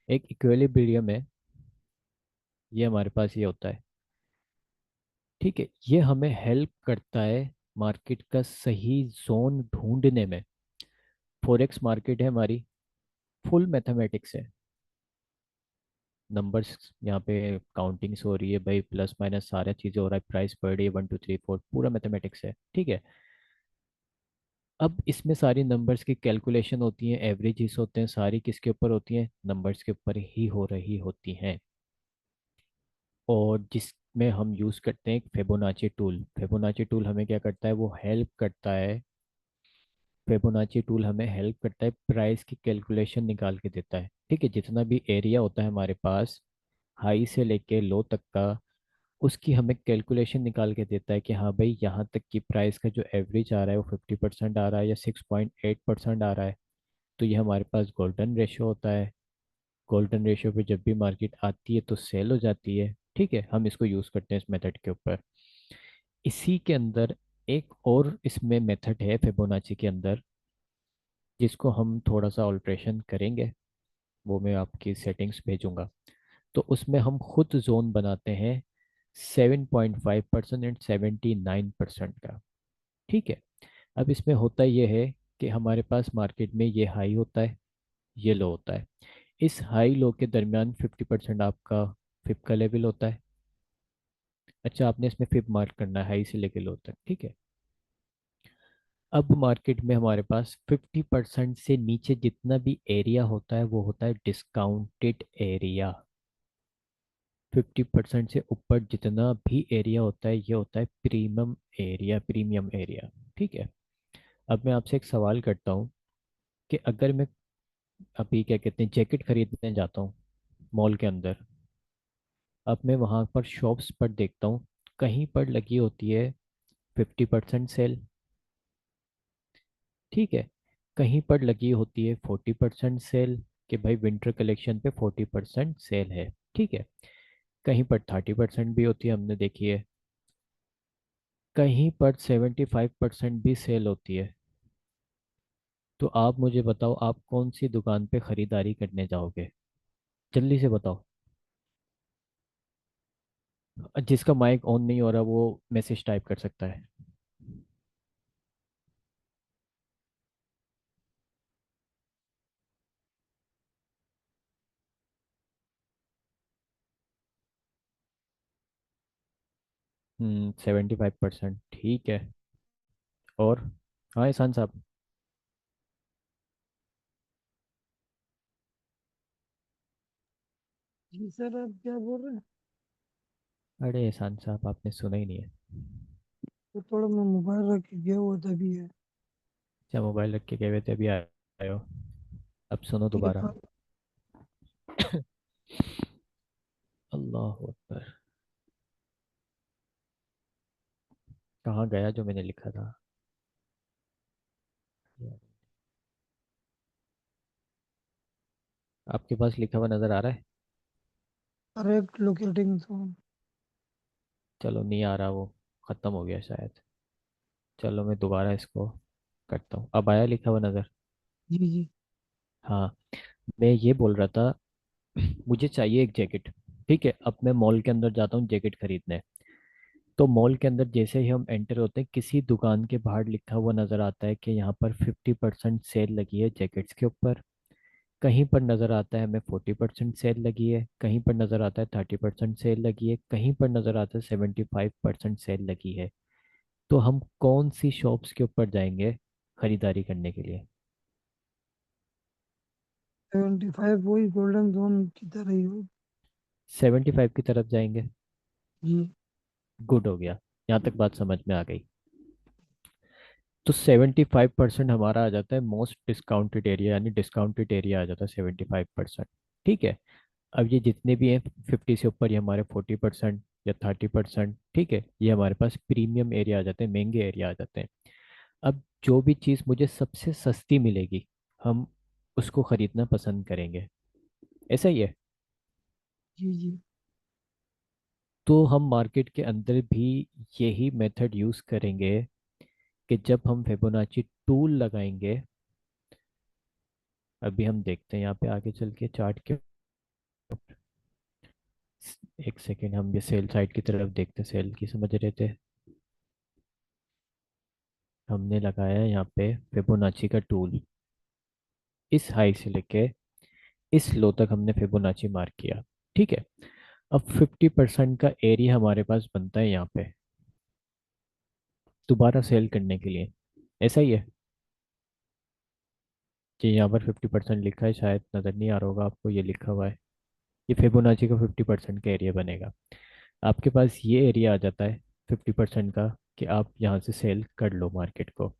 एक इक्विलिब्रियम है, ये हमारे पास ये होता है, ठीक है। ये हमें हेल्प करता है मार्केट का सही जोन ढूंढने में। फॉरेक्स मार्केट है हमारी, फुल मैथमेटिक्स है, नंबर्स यहाँ पे काउंटिंग्स हो रही है भाई, प्लस माइनस सारा चीज़ें हो रहा है, प्राइस पर डे 1 2 3 4, पूरा मैथमेटिक्स है, ठीक है। अब इसमें सारी नंबर्स की कैलकुलेशन होती है, एवरेजेस होते हैं, सारी किसके ऊपर होती हैं, नंबर्स के ऊपर ही हो रही होती हैं। और जिसमें हम यूज़ करते हैं एक फिबोनाची टूल। फिबोनाची टूल हमें क्या करता है, वो हेल्प करता है, फिबोनाची टूल हमें हेल्प करता है, प्राइस की कैलकुलेशन निकाल के देता है, ठीक है। जितना भी एरिया होता है हमारे पास, हाई से लेके लो तक का, उसकी हमें कैलकुलेशन निकाल के देता है कि हाँ भाई, यहाँ तक की प्राइस का जो एवरेज आ रहा है वो 50% आ रहा है या 6.8% आ रहा है। तो ये हमारे पास गोल्डन रेशियो होता है। गोल्डन रेशियो पे जब भी मार्केट आती है तो सेल हो जाती है, ठीक है। हम इसको यूज़ करते हैं इस मेथड के ऊपर। इसी के अंदर एक और इसमें मेथड है फिबोनाची के अंदर, जिसको हम थोड़ा सा ऑल्ट्रेशन करेंगे, वो मैं आपकी सेटिंग्स भेजूंगा। तो उसमें हम खुद जोन बनाते हैं 7.5% एंड 79% का, ठीक है। अब इसमें होता ये है कि हमारे पास मार्केट में ये हाई होता है, ये लो होता है। इस हाई लो के दरमियान 50% आपका फिब का लेवल होता है। अच्छा, आपने इसमें फिब मार्क करना है हाई से लेके लो तक, ठीक है। अब मार्केट में हमारे पास 50% से नीचे जितना भी एरिया होता है वो होता है डिस्काउंटेड एरिया। 50% से ऊपर जितना भी एरिया होता है ये होता है प्रीमियम एरिया, प्रीमियम एरिया, ठीक है। अब मैं आपसे एक सवाल करता हूँ कि अगर मैं अभी, क्या कहते हैं, जैकेट खरीदने जाता हूँ मॉल के अंदर, अब मैं वहाँ पर शॉप्स पर देखता हूँ, कहीं पर लगी होती है 50% सेल, ठीक है। कहीं पर लगी होती है 40% सेल, कि भाई विंटर कलेक्शन पे 40% सेल है, ठीक है। कहीं पर 30% भी होती है, हमने देखी है। कहीं पर 75% भी सेल होती है। तो आप मुझे बताओ, आप कौन सी दुकान पे खरीदारी करने जाओगे, जल्दी से बताओ। जिसका माइक ऑन नहीं हो रहा वो मैसेज टाइप कर सकता है। 75%, ठीक है। और हाँ, एहसान साहब। जी सर, आप क्या बोल रहे हैं? अरे एहसान साहब, आपने सुना ही नहीं है। तो थोड़ा मैं मोबाइल रख के गया हुआ था अभी है। क्या मोबाइल रख के गए हुए थे, अभी आए हो? अब सुनो ठीक है दोबारा। तो अल्लाह अकबर। कहाँ गया जो मैंने लिखा था यार? आपके पास लिखा हुआ नज़र आ रहा है? Correct locating zone. चलो, नहीं आ रहा वो, ख़त्म हो गया शायद। चलो मैं दोबारा इसको करता हूँ, अब आया लिखा हुआ नज़र? जी जी। हाँ, मैं ये बोल रहा था, मुझे चाहिए एक जैकेट, ठीक है। अब मैं मॉल के अंदर जाता हूँ जैकेट खरीदने। तो मॉल के अंदर जैसे ही हम एंटर होते हैं, किसी दुकान के बाहर लिखा हुआ नज़र आता है कि यहाँ पर 50% सेल लगी है जैकेट्स के ऊपर। कहीं पर नज़र आता है हमें 40% सेल लगी है, कहीं पर नज़र आता है 30% सेल लगी है, कहीं पर नज़र आता है 75% सेल लगी है। तो हम कौन सी शॉप्स के ऊपर जाएंगे खरीदारी करने के लिए? 75 वही गोल्डन जोन की तरह ही हो। 75 की तरफ जाएंगे। जी गुड हो गया, यहाँ तक बात समझ में आ गई। तो 75% हमारा आ जाता है मोस्ट डिस्काउंटेड एरिया, यानी डिस्काउंटेड एरिया आ जाता है 75%। ठीक है। अब ये जितने भी हैं 50 से ऊपर, ये हमारे 40% या 30%, ठीक है, ये हमारे पास प्रीमियम एरिया आ जाते हैं, महंगे एरिया आ जाते हैं। अब जो भी चीज़ मुझे सबसे सस्ती मिलेगी, हम उसको खरीदना पसंद करेंगे। ऐसा ही है। जी जी। तो हम मार्केट के अंदर भी यही मेथड यूज़ करेंगे कि जब हम फिबोनाची टूल लगाएंगे। अभी हम देखते हैं यहाँ पे आगे चल के चार्ट के। एक सेकेंड, हम ये सेल साइड की तरफ देखते हैं, सेल की समझ रहे थे। हमने लगाया है यहाँ पे फिबोनाची का टूल, इस हाई से लेके इस लो तक हमने फिबोनाची मार्क किया। ठीक है। अब 50% का एरिया हमारे पास बनता है यहाँ पे दोबारा सेल करने के लिए। ऐसा ही है कि यहाँ पर 50% लिखा है, शायद नज़र नहीं आ रहा होगा आपको, ये लिखा हुआ है। ये फिबोनाची का 50% का एरिया बनेगा। आपके पास ये एरिया आ जाता है 50% का, कि आप यहाँ से सेल कर लो मार्केट को।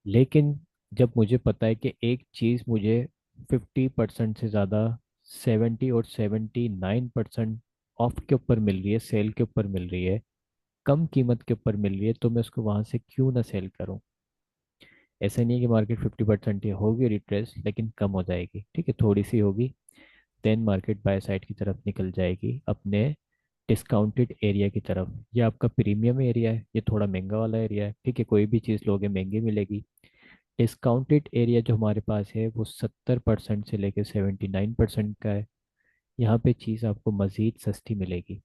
लेकिन जब मुझे पता है कि एक चीज़ मुझे 50% से ज़्यादा 70 और 79% ऑफ के ऊपर मिल रही है, सेल के ऊपर मिल रही है, कम कीमत के ऊपर मिल रही है, तो मैं उसको वहाँ से क्यों ना सेल करूँ। ऐसा नहीं है कि मार्केट 50% ही होगी रिट्रेस, लेकिन कम हो जाएगी, ठीक है, थोड़ी सी होगी। देन मार्केट बाय साइड की तरफ निकल जाएगी अपने डिस्काउंटेड एरिया की तरफ। ये आपका प्रीमियम एरिया है, ये थोड़ा महंगा वाला एरिया है, ठीक है, कोई भी चीज़ लोगे महंगी मिलेगी। डिस्काउंटेड एरिया जो हमारे पास है वो 70% से लेकर 79% का है। यहाँ पे चीज़ आपको मज़ीद सस्ती मिलेगी।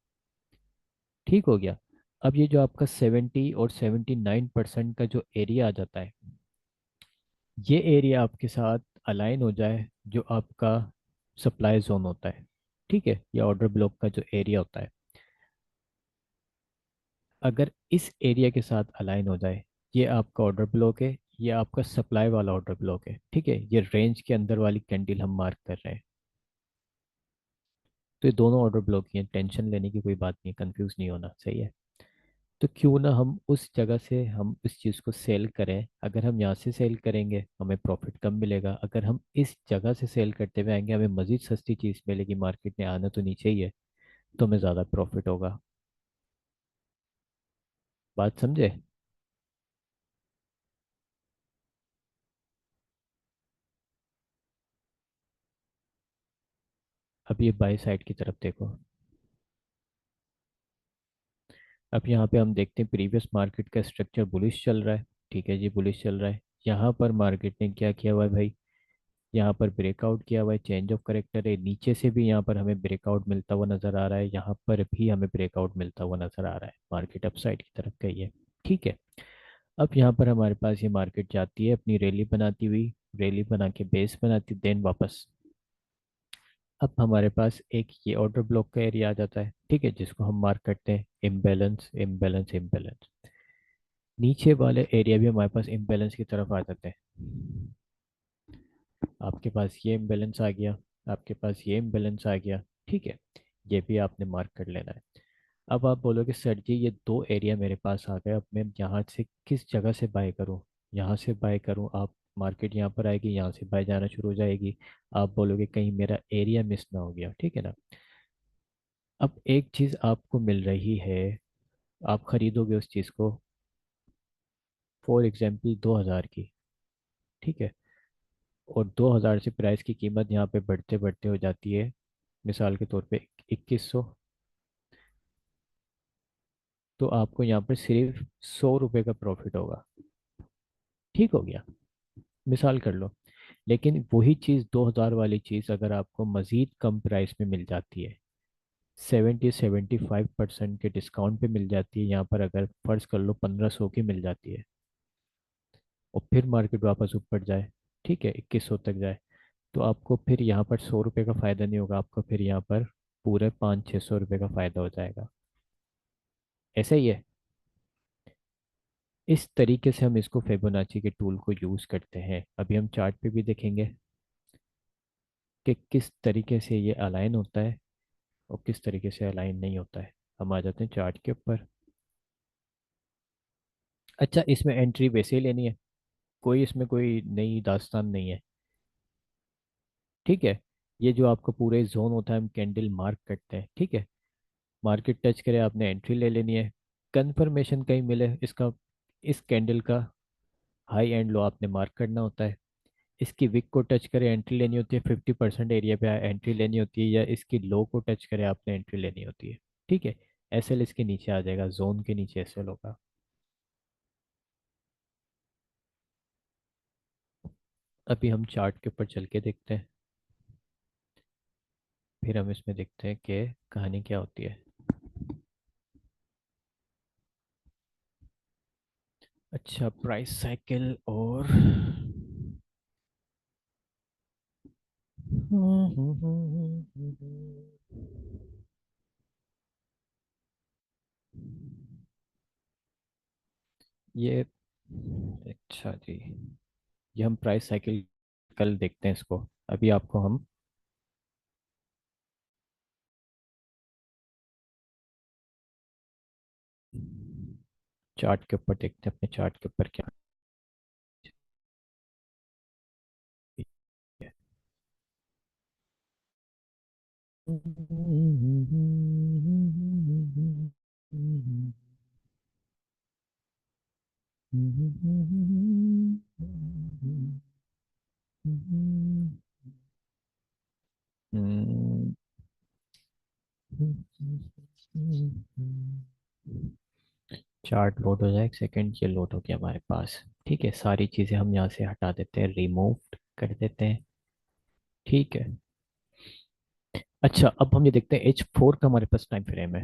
ठीक हो गया। अब ये जो आपका 70 और 79% का जो एरिया आ जाता है, ये एरिया आपके साथ अलाइन हो जाए जो आपका सप्लाई जोन होता है, ठीक है, या ऑर्डर ब्लॉक का जो एरिया होता है, अगर इस एरिया के साथ अलाइन हो जाए, ये आपका ऑर्डर ब्लॉक है, ये आपका सप्लाई वाला ऑर्डर ब्लॉक है, ठीक है, ये रेंज के अंदर वाली कैंडल हम मार्क कर रहे हैं। तो ये दोनों ऑर्डर ब्लॉक ही हैं, टेंशन लेने की कोई बात नहीं, कंफ्यूज नहीं होना, सही है। तो क्यों ना हम उस जगह से हम इस चीज़ को सेल करें। अगर हम यहाँ से सेल करेंगे हमें प्रॉफिट कम मिलेगा, अगर हम इस जगह से सेल करते हुए आएंगे हमें मज़ीद सस्ती चीज़ मिलेगी, मार्केट में आना तो नीचे ही है, तो हमें ज़्यादा प्रॉफिट होगा। बात समझे। अब ये बाई साइड की तरफ देखो। अब यहाँ पे हम देखते हैं प्रीवियस मार्केट का स्ट्रक्चर बुलिश चल रहा है। ठीक है जी, बुलिश चल रहा है। यहाँ पर मार्केट ने क्या किया हुआ है भाई, यहाँ पर ब्रेकआउट किया हुआ है, चेंज ऑफ करेक्टर है, नीचे से भी यहाँ पर हमें ब्रेकआउट मिलता हुआ नजर आ रहा है, यहाँ पर भी हमें ब्रेकआउट मिलता हुआ नजर आ रहा है, मार्केट अपसाइड की तरफ गई है। ठीक है। अब यहाँ पर हमारे पास ये मार्केट जाती है अपनी रैली बनाती हुई, रैली बना के बेस बनाती, देन वापस। अब हमारे पास एक ये ऑर्डर ब्लॉक का एरिया आ जाता है, ठीक है, जिसको हम मार्क करते हैं इम्बैलेंस इम्बैलेंस इम्बैलेंस। नीचे वाले एरिया भी हमारे पास इम्बैलेंस की तरफ आ जाते हैं। आपके पास ये इम्बैलेंस आ गया, आपके पास ये इम्बैलेंस आ गया, ठीक है, ये भी आपने मार्क कर लेना है। अब आप बोलोगे सर जी ये दो एरिया मेरे पास आ गए, अब मैं यहाँ से किस जगह से बाय करूँ, यहाँ से बाय करूँ, आप मार्केट यहाँ पर आएगी, यहाँ से बाय जाना शुरू हो जाएगी। आप बोलोगे कहीं मेरा एरिया मिस ना हो गया, ठीक है ना। अब एक चीज़ आपको मिल रही है, आप खरीदोगे उस चीज़ को, फॉर एग्जाम्पल 2000 की, ठीक है, और 2000 से प्राइस की कीमत यहाँ पे बढ़ते बढ़ते हो जाती है मिसाल के तौर पे 2100। तो आपको यहाँ पर सिर्फ 100 रुपये का प्रॉफिट होगा। ठीक हो गया, मिसाल कर लो। लेकिन वही चीज़ 2000 वाली चीज़ अगर आपको मज़ीद कम प्राइस में मिल जाती है, 75% के डिस्काउंट पे मिल जाती है, यहाँ पर अगर फर्ज कर लो 1500 की मिल जाती है, और फिर मार्केट वापस ऊपर जाए, ठीक है, 2100 तक जाए, तो आपको फिर यहाँ पर 100 रुपये का फ़ायदा नहीं होगा, आपको फिर यहाँ पर पूरे 500-600 रुपये का फ़ायदा हो जाएगा। ऐसा ही है। इस तरीके से हम इसको फिबोनाची के टूल को यूज़ करते हैं। अभी हम चार्ट पे भी देखेंगे कि किस तरीके से ये अलाइन होता है और किस तरीके से अलाइन नहीं होता है। हम आ जाते हैं चार्ट के ऊपर। अच्छा, इसमें एंट्री वैसे ही लेनी है, कोई इसमें कोई नई दास्तान नहीं है। ठीक है, ये जो आपका पूरे जोन होता है हम कैंडल मार्क करते हैं। ठीक है, मार्केट टच करे आपने एंट्री ले लेनी है। कंफर्मेशन कहीं मिले इसका, इस कैंडल का हाई एंड लो आपने मार्क करना होता है। इसकी विक को टच करे एंट्री लेनी होती है, 50% एरिया पे एंट्री लेनी होती है, या इसकी लो को टच करे आपने एंट्री लेनी होती है। ठीक है, एसएल इसके नीचे आ जाएगा, जोन के नीचे एसएल होगा। अभी हम चार्ट के ऊपर चल के देखते हैं, फिर हम इसमें देखते हैं कि कहानी क्या होती है। अच्छा, प्राइस साइकिल और ये, अच्छा जी, ये हम प्राइस साइकिल कल देखते हैं इसको। अभी आपको हम चार्ट के ऊपर देखते हैं, अपने चार्ट के ऊपर क्या है। चार्ट लोड हो जाए, एक सेकंड, ये लोड हो गया हमारे पास। ठीक है, सारी चीज़ें हम यहाँ से हटा देते हैं, रिमूव कर देते हैं। ठीक है। अच्छा, अब हम ये देखते हैं H4 का हमारे पास टाइम फ्रेम है।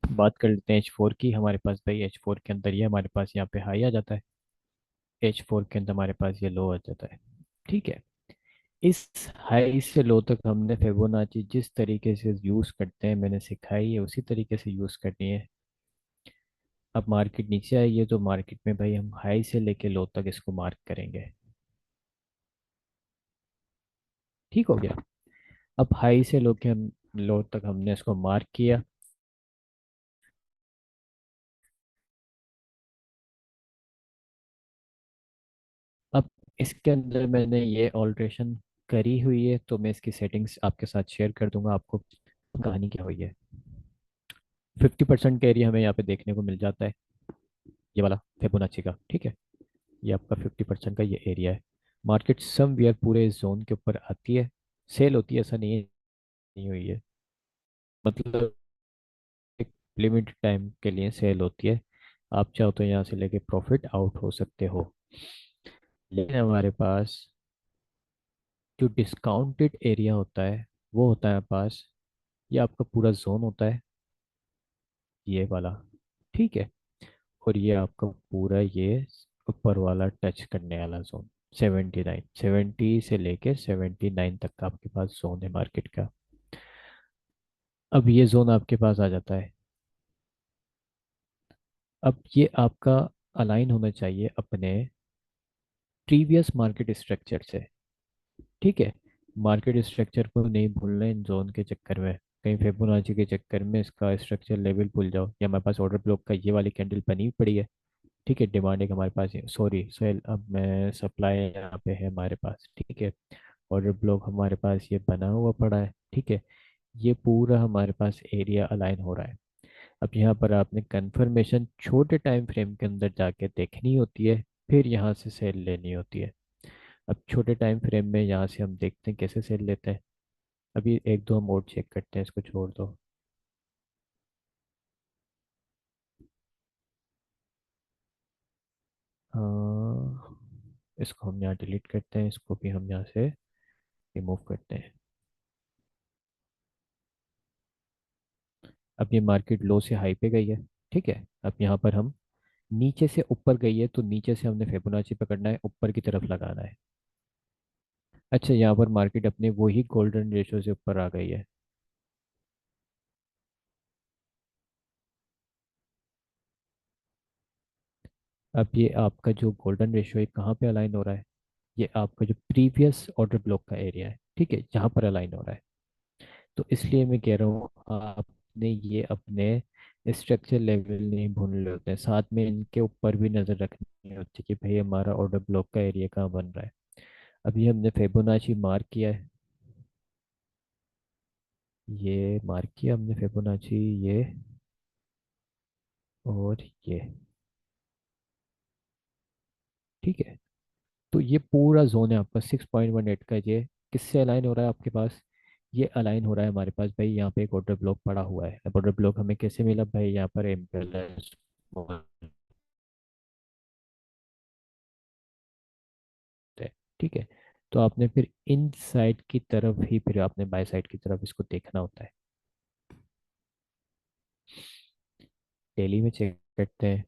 बात कर लेते हैं H4 की। हमारे पास भाई H4 के अंदर ये हमारे पास यहाँ पे हाई आ जाता है, H4 के अंदर हमारे पास ये लो आ जाता है। ठीक है, इस हाई से लो तक हमने फिबोनाची जिस तरीके से यूज़ करते हैं मैंने सिखाई है उसी तरीके से यूज़ करनी है। अब मार्केट नीचे आई है तो मार्केट में भाई हम हाई से लेके लो तक इसको मार्क करेंगे। ठीक हो गया। अब हाई से लो के हम लो तक हमने इसको मार्क किया। अब इसके अंदर मैंने ये ऑल्ट्रेशन करी हुई है, तो मैं इसकी सेटिंग्स आपके साथ शेयर कर दूंगा आपको। कहानी क्या हुई है, 50% का एरिया हमें यहाँ पे देखने को मिल जाता है, ये वाला फिबोनाची का। ठीक है, ये आपका 50% का ये एरिया है। मार्केट समवेयर पूरे जोन के ऊपर आती है, सेल होती है, ऐसा नहीं है नहीं हुई है, मतलब एक लिमिटेड टाइम के लिए सेल होती है। आप चाहो तो यहाँ से लेके प्रॉफिट आउट हो सकते हो। लेकिन हमारे पास जो डिस्काउंटेड एरिया होता है वो होता है पास, ये आपका पूरा जोन होता है, ये वाला। ठीक है, और ये आपका पूरा ये ऊपर वाला टच करने वाला जोन, 79, 70 से लेके 79 तक का आपके पास जोन है मार्केट का। अब ये जोन आपके पास आ जाता है। अब ये आपका अलाइन होना चाहिए अपने प्रीवियस मार्केट स्ट्रक्चर से। ठीक है, मार्केट स्ट्रक्चर को नहीं भूलना है इन जोन के चक्कर में, कहीं फिबोनाची के चक्कर में इसका स्ट्रक्चर लेवल भूल जाओ। या हमारे पास ऑर्डर ब्लॉक का ये वाली कैंडल बनी पड़ी है। ठीक है, डिमांड एक हमारे पास, सॉरी सेल, अब मैं सप्लाई यहाँ पे है हमारे पास। ठीक है, ऑर्डर ब्लॉक हमारे पास ये बना हुआ पड़ा है। ठीक है, ये पूरा हमारे पास एरिया अलाइन हो रहा है। अब यहाँ पर आपने कंफर्मेशन छोटे टाइम फ्रेम के अंदर जाके देखनी होती है, फिर यहाँ से सेल लेनी होती है। अब छोटे टाइम फ्रेम में यहाँ से हम देखते हैं कैसे सेल लेते हैं। अभी एक दो हम और चेक करते हैं, इसको छोड़ दो। इसको हम यहाँ डिलीट करते हैं, इसको भी हम यहाँ से रिमूव करते हैं। अब ये मार्केट लो से हाई पे गई है। ठीक है, अब यहाँ पर हम नीचे से ऊपर गई है तो नीचे से हमने फिबोनाची पकड़ना है, ऊपर की तरफ लगाना है। अच्छा, यहाँ पर मार्केट अपने वही गोल्डन रेशो से ऊपर आ गई है। अब ये आपका जो गोल्डन रेशियो है कहाँ पे अलाइन हो रहा है, ये आपका जो प्रीवियस ऑर्डर ब्लॉक का एरिया है। ठीक है, यहाँ पर अलाइन हो रहा है। तो इसलिए मैं कह रहा हूँ आपने ये अपने स्ट्रक्चर लेवल नहीं भूलने होते हैं, साथ में इनके ऊपर भी नज़र रखनी होती है कि भाई हमारा ऑर्डर ब्लॉक का एरिया कहाँ बन रहा है। अभी हमने फिबोनाची मार्क किया है, ये मार्क किया हमने फिबोनाची, ये और ये। ठीक है, तो ये पूरा जोन है आपका 6.18 का। ये किससे अलाइन हो रहा है आपके पास? ये अलाइन हो रहा है हमारे पास भाई, यहाँ पे एक ऑर्डर ब्लॉक पड़ा हुआ है। ऑर्डर ब्लॉक हमें कैसे मिला भाई? यहाँ पर इम्बेलेंस, है। ठीक है, तो आपने फिर इन साइड की तरफ ही, फिर आपने बाय साइड की तरफ इसको देखना होता है। डेली में चेक करते हैं।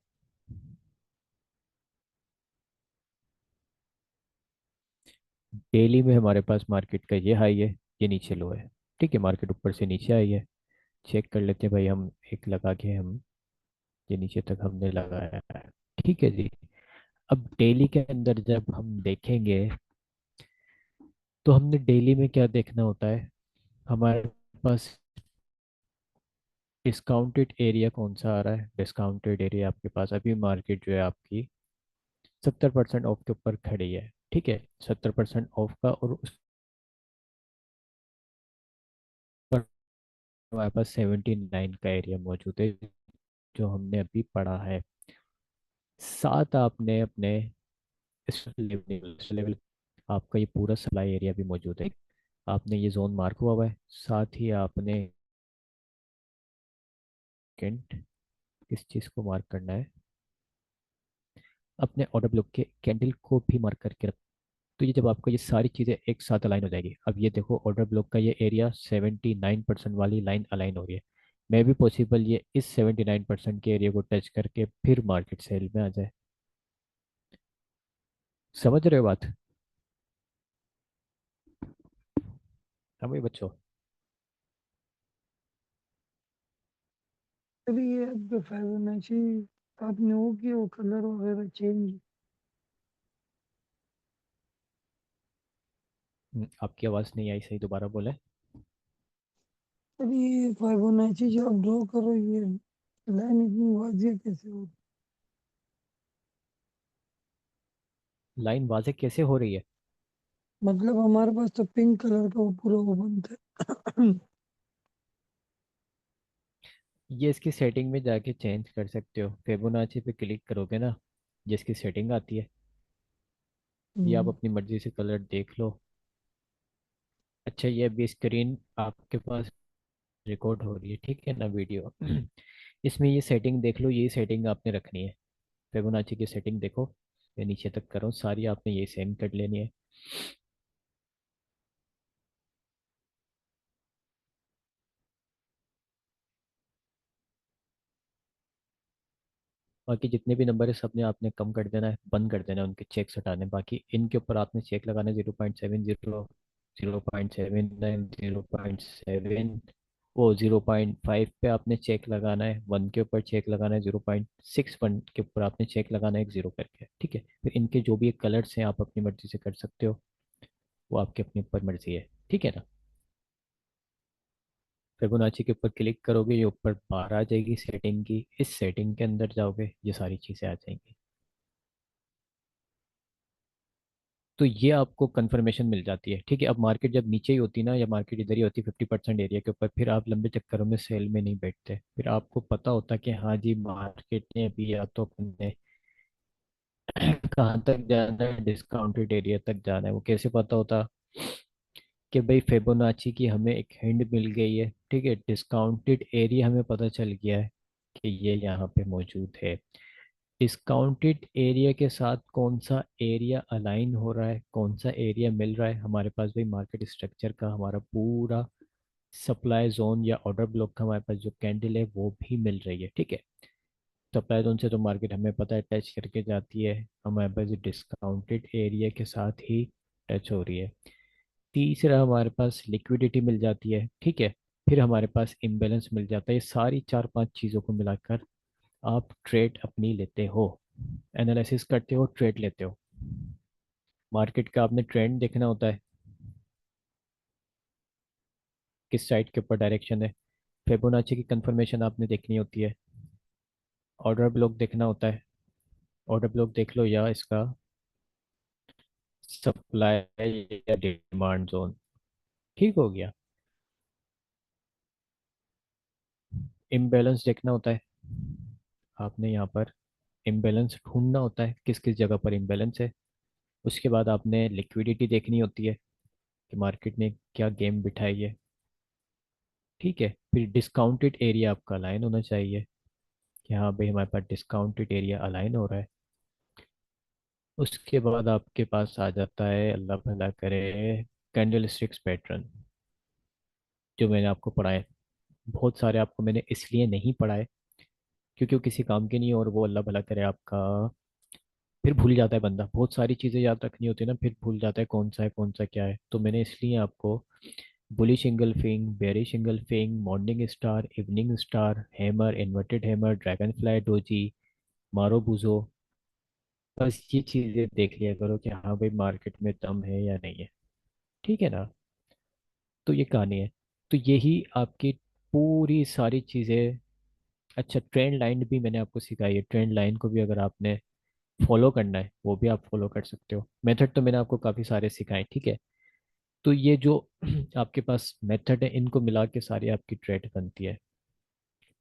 डेली में हमारे पास मार्केट का ये हाई है, ये नीचे लो है। ठीक है, मार्केट ऊपर से नीचे आई है। चेक कर लेते हैं भाई, हम एक लगा के हम ये नीचे तक हमने लगाया है। ठीक है जी। अब डेली के अंदर जब हम देखेंगे, तो हमने डेली में क्या देखना होता है? हमारे पास डिस्काउंटेड एरिया कौन सा आ रहा है? डिस्काउंटेड एरिया आपके पास अभी मार्केट जो है आपकी 70% ऑफ के ऊपर खड़ी है। ठीक है, 70% ऑफ का, और उस पर हमारे पास 79 का एरिया मौजूद है जो हमने अभी पढ़ा है। साथ आपने अपने लेवल आपका ये पूरा सप्लाई एरिया भी मौजूद है। आपने ये जोन मार्क हुआ हुआ है, साथ ही आपने कैंट किस चीज़ को मार्क करना है? अपने ऑर्डर ब्लॉक के कैंडल को भी मार्क करके रख। तो ये जब आपका ये सारी चीज़ें एक साथ अलाइन हो जाएगी, अब ये देखो ऑर्डर ब्लॉक का ये एरिया 79% वाली लाइन अलाइन हो रही है। मे भी पॉसिबल ये इस 79% के एरिया को टच करके फिर मार्केट सेल में आ जाए। समझ रहे हो बात? हाँ भाई बच्चों। अरे ये आपका फाइबोनाची आपने वो किया, वो कलर वगैरह चेंज? आपकी आवाज़ नहीं आई सही, दोबारा बोले। अरे ये फाइबोनाची जो आप ड्रॉ करो, ये लाइन इतनी वाजिया कैसे हो? लाइन वाज़े कैसे हो रही है? मतलब हमारे पास तो पिंक कलर का वो पूरा वो बनता है। ये इसकी सेटिंग में जाके चेंज कर सकते हो, फिबोनाची पे क्लिक करोगे ना, जिसकी सेटिंग आती है, ये आप हम्म, अपनी मर्जी से कलर देख लो। अच्छा, ये अभी स्क्रीन आपके पास रिकॉर्ड हो रही है, ठीक है ना, वीडियो। इसमें ये सेटिंग देख लो, ये सेटिंग आपने रखनी है। फिबोनाची की सेटिंग देखो, ये नीचे तक करो, सारी आपने ये सेम कर लेनी है। बाकी जितने भी नंबर है सब ने आपने कम कर देना है, बंद कर देना है, उनके चेक्स हटाने हैं। बाकी इनके ऊपर आपने चेक लगाना है 0.70, 0.79, 0.7, वो 0.5 पे आपने चेक लगाना है, 1 के ऊपर चेक लगाना है, 0.61 के ऊपर आपने चेक लगाना है, एक जीरो करके। ठीक है, फिर इनके जो भी कलर्स हैं आप अपनी मर्जी से कर सकते हो, वो आपके अपनी ऊपर मर्जी है। ठीक है ना? फिबोनाची के ऊपर क्लिक करोगे, ये ऊपर बार आ जाएगी सेटिंग की, इस सेटिंग के अंदर जाओगे, ये सारी चीज़ें आ जाएंगी। तो ये आपको कंफर्मेशन मिल जाती है। ठीक है, अब मार्केट जब नीचे ही होती ना, या मार्केट इधर ही होती 50% एरिया के ऊपर, फिर आप लंबे चक्करों में सेल में नहीं बैठते। फिर आपको पता होता कि हाँ जी, मार्केट ने अभी या तो अपने कहाँ तक जाना है, डिस्काउंटेड एरिया तक जाना है। वो कैसे पता होता? कि भाई फिबोनाची की हमें एक हिंट मिल गई है। ठीक है, डिस्काउंटेड एरिया हमें पता चल गया है कि ये यहाँ पे मौजूद है। डिस्काउंटेड एरिया के साथ कौन सा एरिया अलाइन हो रहा है, कौन सा एरिया मिल रहा है हमारे पास भाई? मार्केट स्ट्रक्चर का हमारा पूरा सप्लाई जोन या ऑर्डर ब्लॉक का हमारे पास जो कैंडल है वो भी मिल रही है। ठीक है, सप्लाई जोन से तो मार्केट हमें पता है टच करके जाती है, हमारे पास डिस्काउंटेड एरिया के साथ ही टच हो रही है। तीसरा हमारे पास लिक्विडिटी मिल जाती है। ठीक है, फिर हमारे पास इम्बेलेंस मिल जाता है। ये सारी चार पांच चीज़ों को मिलाकर आप ट्रेड अपनी लेते हो, एनालिसिस करते हो, ट्रेड लेते हो। मार्केट का आपने ट्रेंड देखना होता है। किस साइड के ऊपर डायरेक्शन है। फिबोनाची की कंफर्मेशन आपने देखनी होती है। ऑर्डर ब्लॉक देखना होता है। ऑर्डर ब्लॉक देख लो, या इसका सप्लाई या डिमांड जोन। ठीक हो गया। इम्बैलेंस देखना होता है। आपने यहाँ पर इम्बैलेंस ढूंढना होता है, किस किस जगह पर इम्बैलेंस है। उसके बाद आपने लिक्विडिटी देखनी होती है कि मार्केट ने क्या गेम बिठाई है। ठीक है, फिर डिस्काउंटेड एरिया आपका अलाइन होना चाहिए कि हाँ भाई हमारे पास डिस्काउंटेड एरिया अलाइन हो रहा है। उसके बाद आपके पास आ जाता है, अल्लाह भला करे, कैंडल स्टिक्स पैटर्न, जो मैंने आपको पढ़ाए। बहुत सारे आपको मैंने इसलिए नहीं पढ़ाए क्योंकि वो किसी काम के नहीं है, और वो अल्लाह भला करे आपका फिर भूल जाता है बंदा। बहुत सारी चीज़ें याद रखनी होती है ना, फिर भूल जाता है कौन सा है कौन सा क्या है। तो मैंने इसलिए आपको bullish engulfing, bearish engulfing, morning star, evening star, hammer, inverted hammer, dragon fly doji, मारो बुजो, बस ये चीज़ें देख लिया करो कि हाँ भाई मार्केट में दम है या नहीं है। ठीक है ना। तो ये कहानी है। तो यही आपकी पूरी सारी चीज़ें। अच्छा, ट्रेंड लाइन भी मैंने आपको सिखाई है। ट्रेंड लाइन को भी अगर आपने फॉलो करना है वो भी आप फॉलो कर सकते हो। मेथड तो मैंने आपको काफ़ी सारे सिखाए, ठीक है। तो ये जो आपके पास मेथड है, इनको मिला के सारी आपकी ट्रेड बनती है।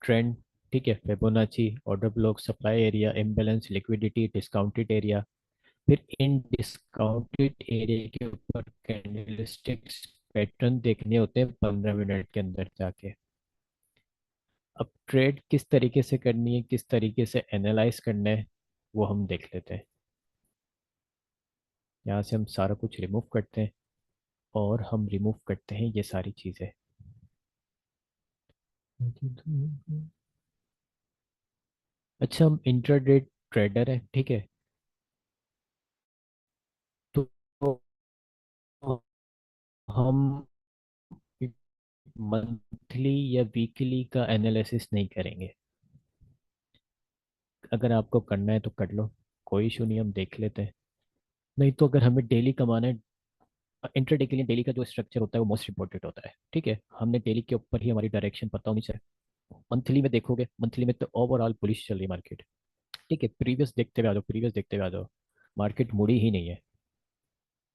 ट्रेंड, ठीक है, Fibonacci, order block, supply area, imbalance, liquidity, discounted area. फिर इन डिस्काउंटेड एरिया के ऊपर कैंडलस्टिक्स पैटर्न देखने होते हैं 15 मिनट के अंदर जाके। अब ट्रेड किस तरीके से करनी है, किस तरीके से एनालाइज करना है, वो हम देख लेते हैं। यहाँ से हम सारा कुछ रिमूव करते हैं, और हम रिमूव करते हैं ये सारी चीज़ें। अच्छा, हम इंट्राडे ट्रेडर हैं, ठीक है। तो हम मंथली या वीकली का एनालिसिस नहीं करेंगे। अगर आपको करना है तो कर लो, कोई इशू नहीं, हम देख लेते हैं। नहीं तो अगर हमें डेली कमाना है, इंट्राडे के लिए डेली का जो स्ट्रक्चर होता है वो मोस्ट इंपॉर्टेंट होता है, ठीक है। हमने डेली के ऊपर ही हमारी डायरेक्शन पता होनी चाहिए। मंथली में देखोगे, मंथली में तो ओवरऑल बुलिश चल रही है मार्केट। ठीक है, प्रीवियस देखते हुए आ जाओ, प्रीवियस देखते हुए आ जाओ। मार्केट मुड़ी ही नहीं है।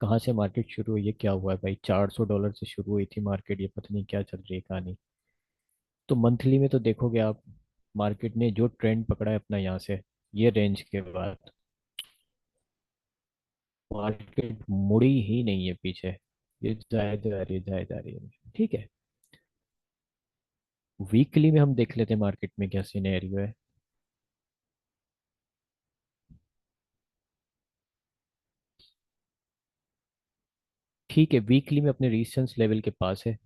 कहाँ से मार्केट शुरू हुई है, क्या हुआ है भाई, $400 से शुरू हुई थी मार्केट, ये पता नहीं क्या चल रही है कहानी। तो मंथली में तो देखोगे आप, मार्केट ने जो ट्रेंड पकड़ा है अपना यहाँ से, ये रेंज के बाद मार्केट मुड़ी ही नहीं है पीछे। ये जाए जा रही है, जाए जा रही है। ठीक है। वीकली में हम देख लेते हैं मार्केट में क्या सिनेरियो है। ठीक है, वीकली में अपने रेजिस्टेंस लेवल के पास है।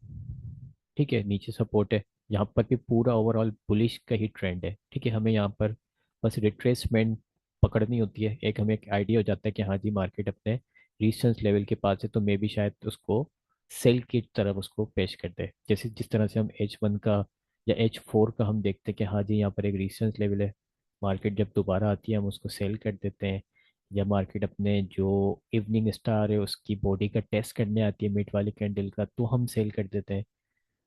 ठीक है, नीचे सपोर्ट है। यहाँ पर भी पूरा ओवरऑल बुलिश का ही ट्रेंड है। ठीक है, हमें यहाँ पर बस रिट्रेसमेंट पकड़नी होती है। एक हमें एक आइडिया हो जाता है कि हाँ जी मार्केट अपने रेजिस्टेंस लेवल के पास है, तो मे भी शायद उसको सेल की तरफ उसको पेश कर दे। जैसे जिस तरह से हम H1 का या H4 का हम देखते हैं कि हाँ जी यहाँ पर एक रेजिस्टेंस लेवल है, मार्केट जब दोबारा आती है हम उसको सेल कर देते हैं। या मार्केट अपने जो इवनिंग स्टार है उसकी बॉडी का टेस्ट करने आती है मिड वाली कैंडल का, तो हम सेल कर देते हैं।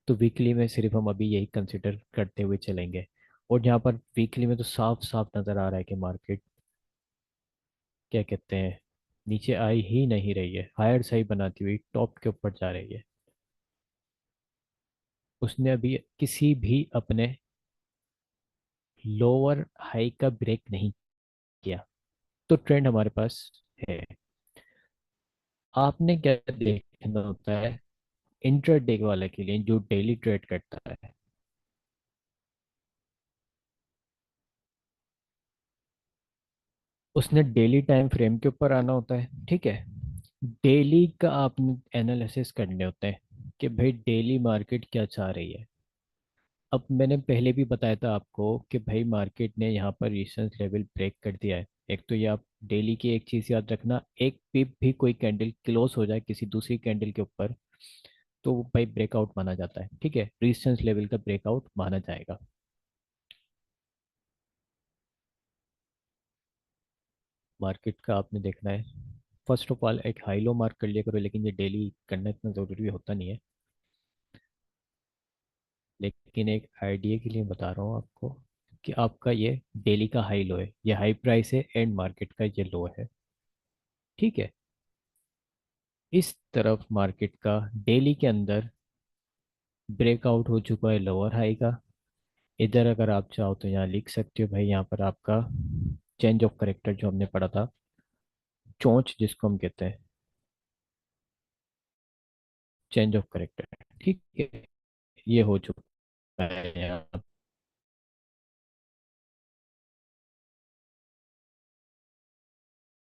तो वीकली में सिर्फ हम अभी यही कंसिडर करते हुए चलेंगे। और यहाँ पर वीकली में तो साफ साफ नज़र आ रहा है कि मार्केट क्या कहते हैं, नीचे आई ही नहीं रही है, हायर सही बनाती हुई टॉप के ऊपर जा रही है। उसने अभी किसी भी अपने लोअर हाई का ब्रेक नहीं किया। तो ट्रेंड हमारे पास है। आपने क्या देखना होता है इंट्राडे वाले के लिए जो डेली ट्रेड करता है, उसने डेली टाइम फ्रेम के ऊपर आना होता है। ठीक है, डेली का आपने एनालिसिस करने होते हैं कि भाई डेली मार्केट क्या चाह रही है। अब मैंने पहले भी बताया था आपको कि भाई मार्केट ने यहाँ पर रेजिस्टेंस लेवल ब्रेक कर दिया है। एक तो ये आप डेली की एक चीज़ याद रखना, एक पिप भी कोई कैंडल क्लोज हो जाए किसी दूसरी कैंडल के ऊपर, तो वो भाई ब्रेकआउट माना जाता है। ठीक है, रेजिस्टेंस लेवल का ब्रेकआउट माना जाएगा। मार्केट का आपने देखना है, फर्स्ट ऑफ ऑल एक हाई लो मार्क कर लिया करो, लेकिन ये डेली करना इतना ज़रूरी होता नहीं है। लेकिन एक आइडिया के लिए बता रहा हूँ आपको कि आपका ये डेली का हाई लो है, ये हाई प्राइस है, एंड मार्केट का ये लो है। ठीक है। इस तरफ मार्केट का डेली के अंदर ब्रेकआउट हो चुका है लोअर हाई का। इधर अगर आप चाहो तो यहाँ लिख सकते हो भाई, यहाँ पर आपका चेंज ऑफ करेक्टर जो हमने पढ़ा था, चोंच जिसको हम कहते हैं, चेंज ऑफ करेक्टर। ठीक है, ये हो चुका है यहाँ पर।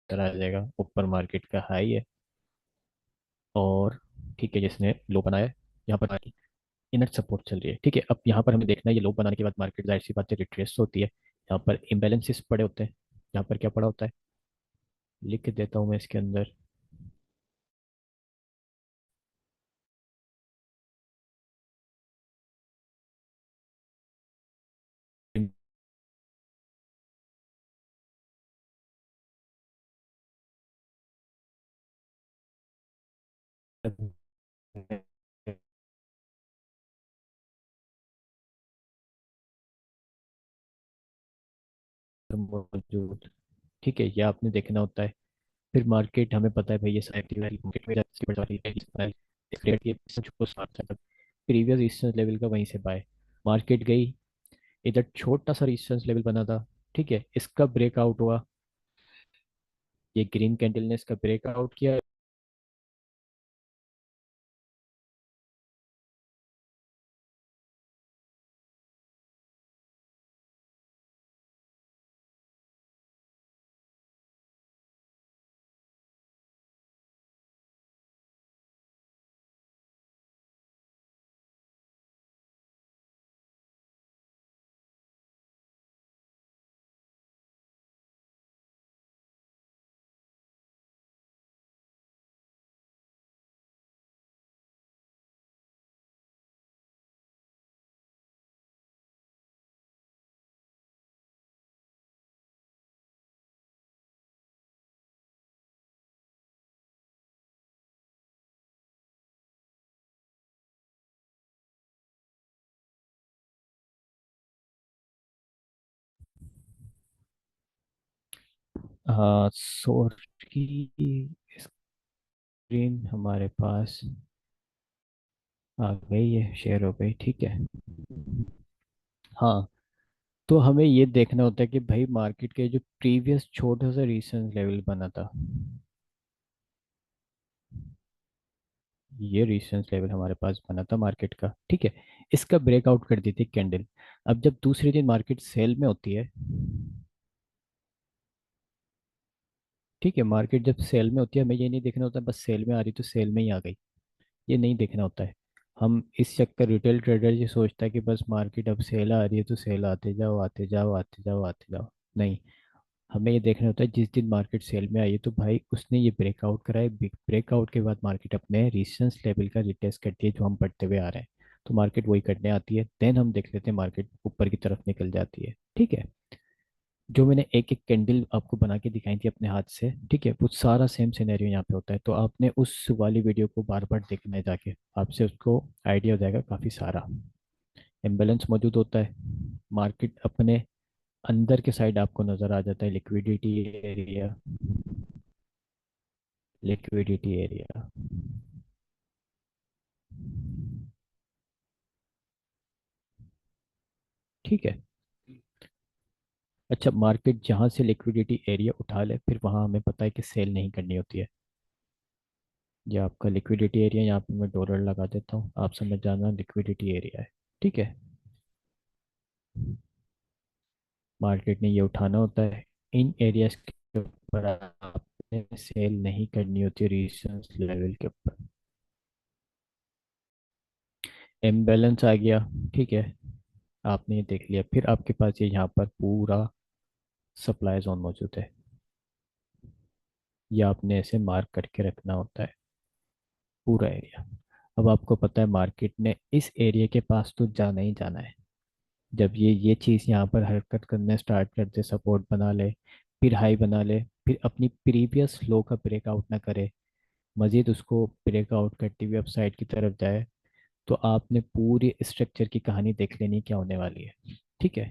आ जाएगा ऊपर मार्केट का हाई है, और ठीक है जिसने लो बनाया है, यहाँ पर इनर सपोर्ट चल रही है। ठीक है, अब यहाँ पर हमें देखना है ये लो बनाने के बाद मार्केट जाहिर सी बात है रिट्रेस होती है। यहाँ पर इम्बेलेंसेस पड़े होते हैं। यहाँ पर क्या पड़ा होता है, लिख के देता हूँ मैं इसके अंदर। मौजूद। ठीक है, ये आपने देखना होता है। फिर मार्केट हमें पता है भाई ये एक्टिव है, मार्केट में जाती है, बढ़ जाती है, इस रेट की को साथ तक प्रीवियस रेजिस्टेंस लेवल का वहीं से बाय। मार्केट गई, इधर छोटा सा रेजिस्टेंस लेवल बना था। ठीक है, इसका ब्रेकआउट हुआ, ये ग्रीन कैंडल ने इसका ब्रेकआउट किया। हाँ, सोर्स की स्क्रीन हमारे पास आ गई है, शेयर हो गई। ठीक है। हाँ, तो हमें ये देखना होता है कि भाई मार्केट के जो प्रीवियस छोटा सा रीसेंट लेवल बना था, ये रीसेंट लेवल हमारे पास बना था मार्केट का। ठीक है, इसका ब्रेकआउट कर दी थी कैंडल। अब जब दूसरे दिन मार्केट सेल में होती है, ठीक है, मार्केट जब सेल में होती है, हमें ये नहीं देखना होता बस सेल में आ रही तो सेल में ही आ गई, ये नहीं देखना होता है। हम इस चक्कर रिटेल ट्रेडर ये सोचता है कि बस मार्केट अब सेल आ रही है तो सेल आते जाओ आते जाओ आते जाओ आते जाओ। नहीं, हमें ये देखना होता है जिस दिन मार्केट सेल में आई है तो भाई उसने ये ब्रेकआउट करा है, ब्रेकआउट के बाद मार्केट अपने रेजिस्टेंस लेवल का रिटेस्ट करती है जो हम पढ़ते हुए आ रहे हैं। तो मार्केट वही करने आती है, देन हम देख लेते हैं मार्केट ऊपर की तरफ निकल जाती है। ठीक है, जो मैंने एक एक कैंडल आपको बना के दिखाई थी अपने हाथ से, ठीक है, वो सारा सेम सिनेरियो यहाँ पे होता है। तो आपने उस वाली वीडियो को बार बार देखना है जाके, आपसे उसको आइडिया हो जाएगा काफ़ी सारा। इम्बेलेंस मौजूद होता है, मार्केट अपने अंदर के साइड आपको नज़र आ जाता है लिक्विडिटी एरिया, लिक्विडिटी एरिया। ठीक है। अच्छा, मार्केट जहाँ से लिक्विडिटी एरिया उठा ले फिर वहाँ हमें पता है कि सेल नहीं करनी होती है। ये आपका लिक्विडिटी एरिया, यहाँ पे मैं डॉलर लगा देता हूँ, आप समझ जाना लिक्विडिटी एरिया है। ठीक है, मार्केट ने ये उठाना होता है, इन एरियाज के ऊपर आपने सेल नहीं करनी होती रेजिस्टेंस लेवल के ऊपर। इम्बैलेंस आ गया, ठीक है, आपने ये देख लिया, फिर आपके पास ये यहाँ पर पूरा सप्लाई जोन मौजूद है, ये आपने ऐसे मार्क करके रखना होता है पूरा एरिया। अब आपको पता है मार्केट ने इस एरिया के पास तो जाना ही जाना है। जब ये चीज़ यहाँ पर हरकत करने स्टार्ट कर दे, सपोर्ट बना ले, फिर हाई बना ले, फिर अपनी प्रीवियस लो का ब्रेकआउट ना करे, मजीद उसको ब्रेकआउट करते हुए अपसाइड की तरफ जाए, तो आपने पूरी स्ट्रक्चर की कहानी देख लेनी क्या होने वाली है। ठीक है।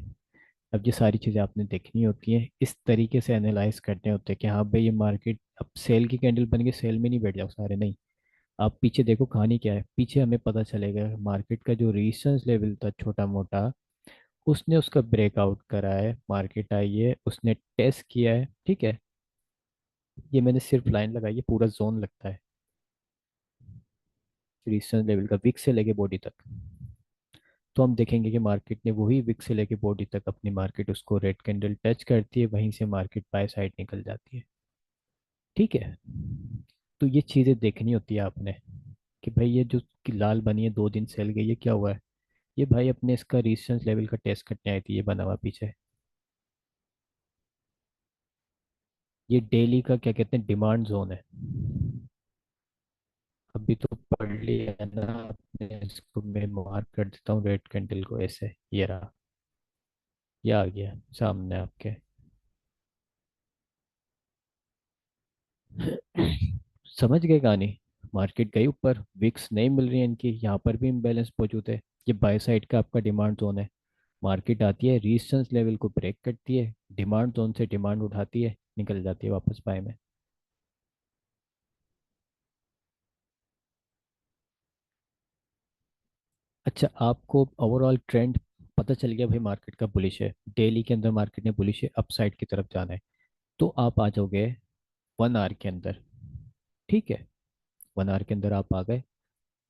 अब ये सारी चीज़ें आपने देखनी होती हैं, इस तरीके से एनालाइज करने होते हैं कि हाँ भाई ये मार्केट अब सेल की कैंडल बन के सेल में नहीं बैठ जाओ सारे, नहीं। आप पीछे देखो कहानी क्या है, पीछे हमें पता चलेगा मार्केट का जो रेजिस्टेंस लेवल था छोटा मोटा, उसने उसका ब्रेकआउट करा है, मार्केट आई है, उसने टेस्ट किया है। ठीक है। ये मैंने सिर्फ लाइन लगाई है, पूरा जोन लगता है रेजिस्टेंस लेवल का, विक से लेके बॉडी तक। तो हम देखेंगे कि मार्केट ने वही विक से लेके बॉडी तक अपनी मार्केट उसको रेड कैंडल टच करती है, वहीं से मार्केट बाय साइड निकल जाती है। ठीक है। तो ये चीज़ें देखनी होती है आपने कि भाई ये जो कि लाल बनी है 2 दिन सेल गई है, क्या हुआ है। ये भाई अपने इसका रेजिस्टेंस लेवल का टेस्ट करने आई थी, ये बना हुआ पीछे। ये डेली का क्या कहते हैं डिमांड जोन है। अभी तो पढ़ लिया है ना आपने, इसको मैं मार्क कर देता हूँ रेड कैंडल को ऐसे, ये रहा, ये आ गया सामने आपके। समझ गए कहानी। मार्केट गई ऊपर, विक्स नहीं मिल रही है इनकी, यहाँ पर भी इम्बैलेंस मौजूद है। ये बाय साइड का आपका डिमांड जोन है। मार्केट आती है, रेजिस्टेंस लेवल को ब्रेक करती है, डिमांड जोन से डिमांड उठाती है, निकल जाती है वापस बाय में। अच्छा, आपको ओवरऑल ट्रेंड पता चल गया भाई, मार्केट का बुलिश है, डेली के अंदर मार्केट ने बुलिश है, अपसाइड की तरफ जाना है। तो आप आ जाओगे 1 आवर के अंदर। ठीक है। 1 आवर के अंदर आप आ गए।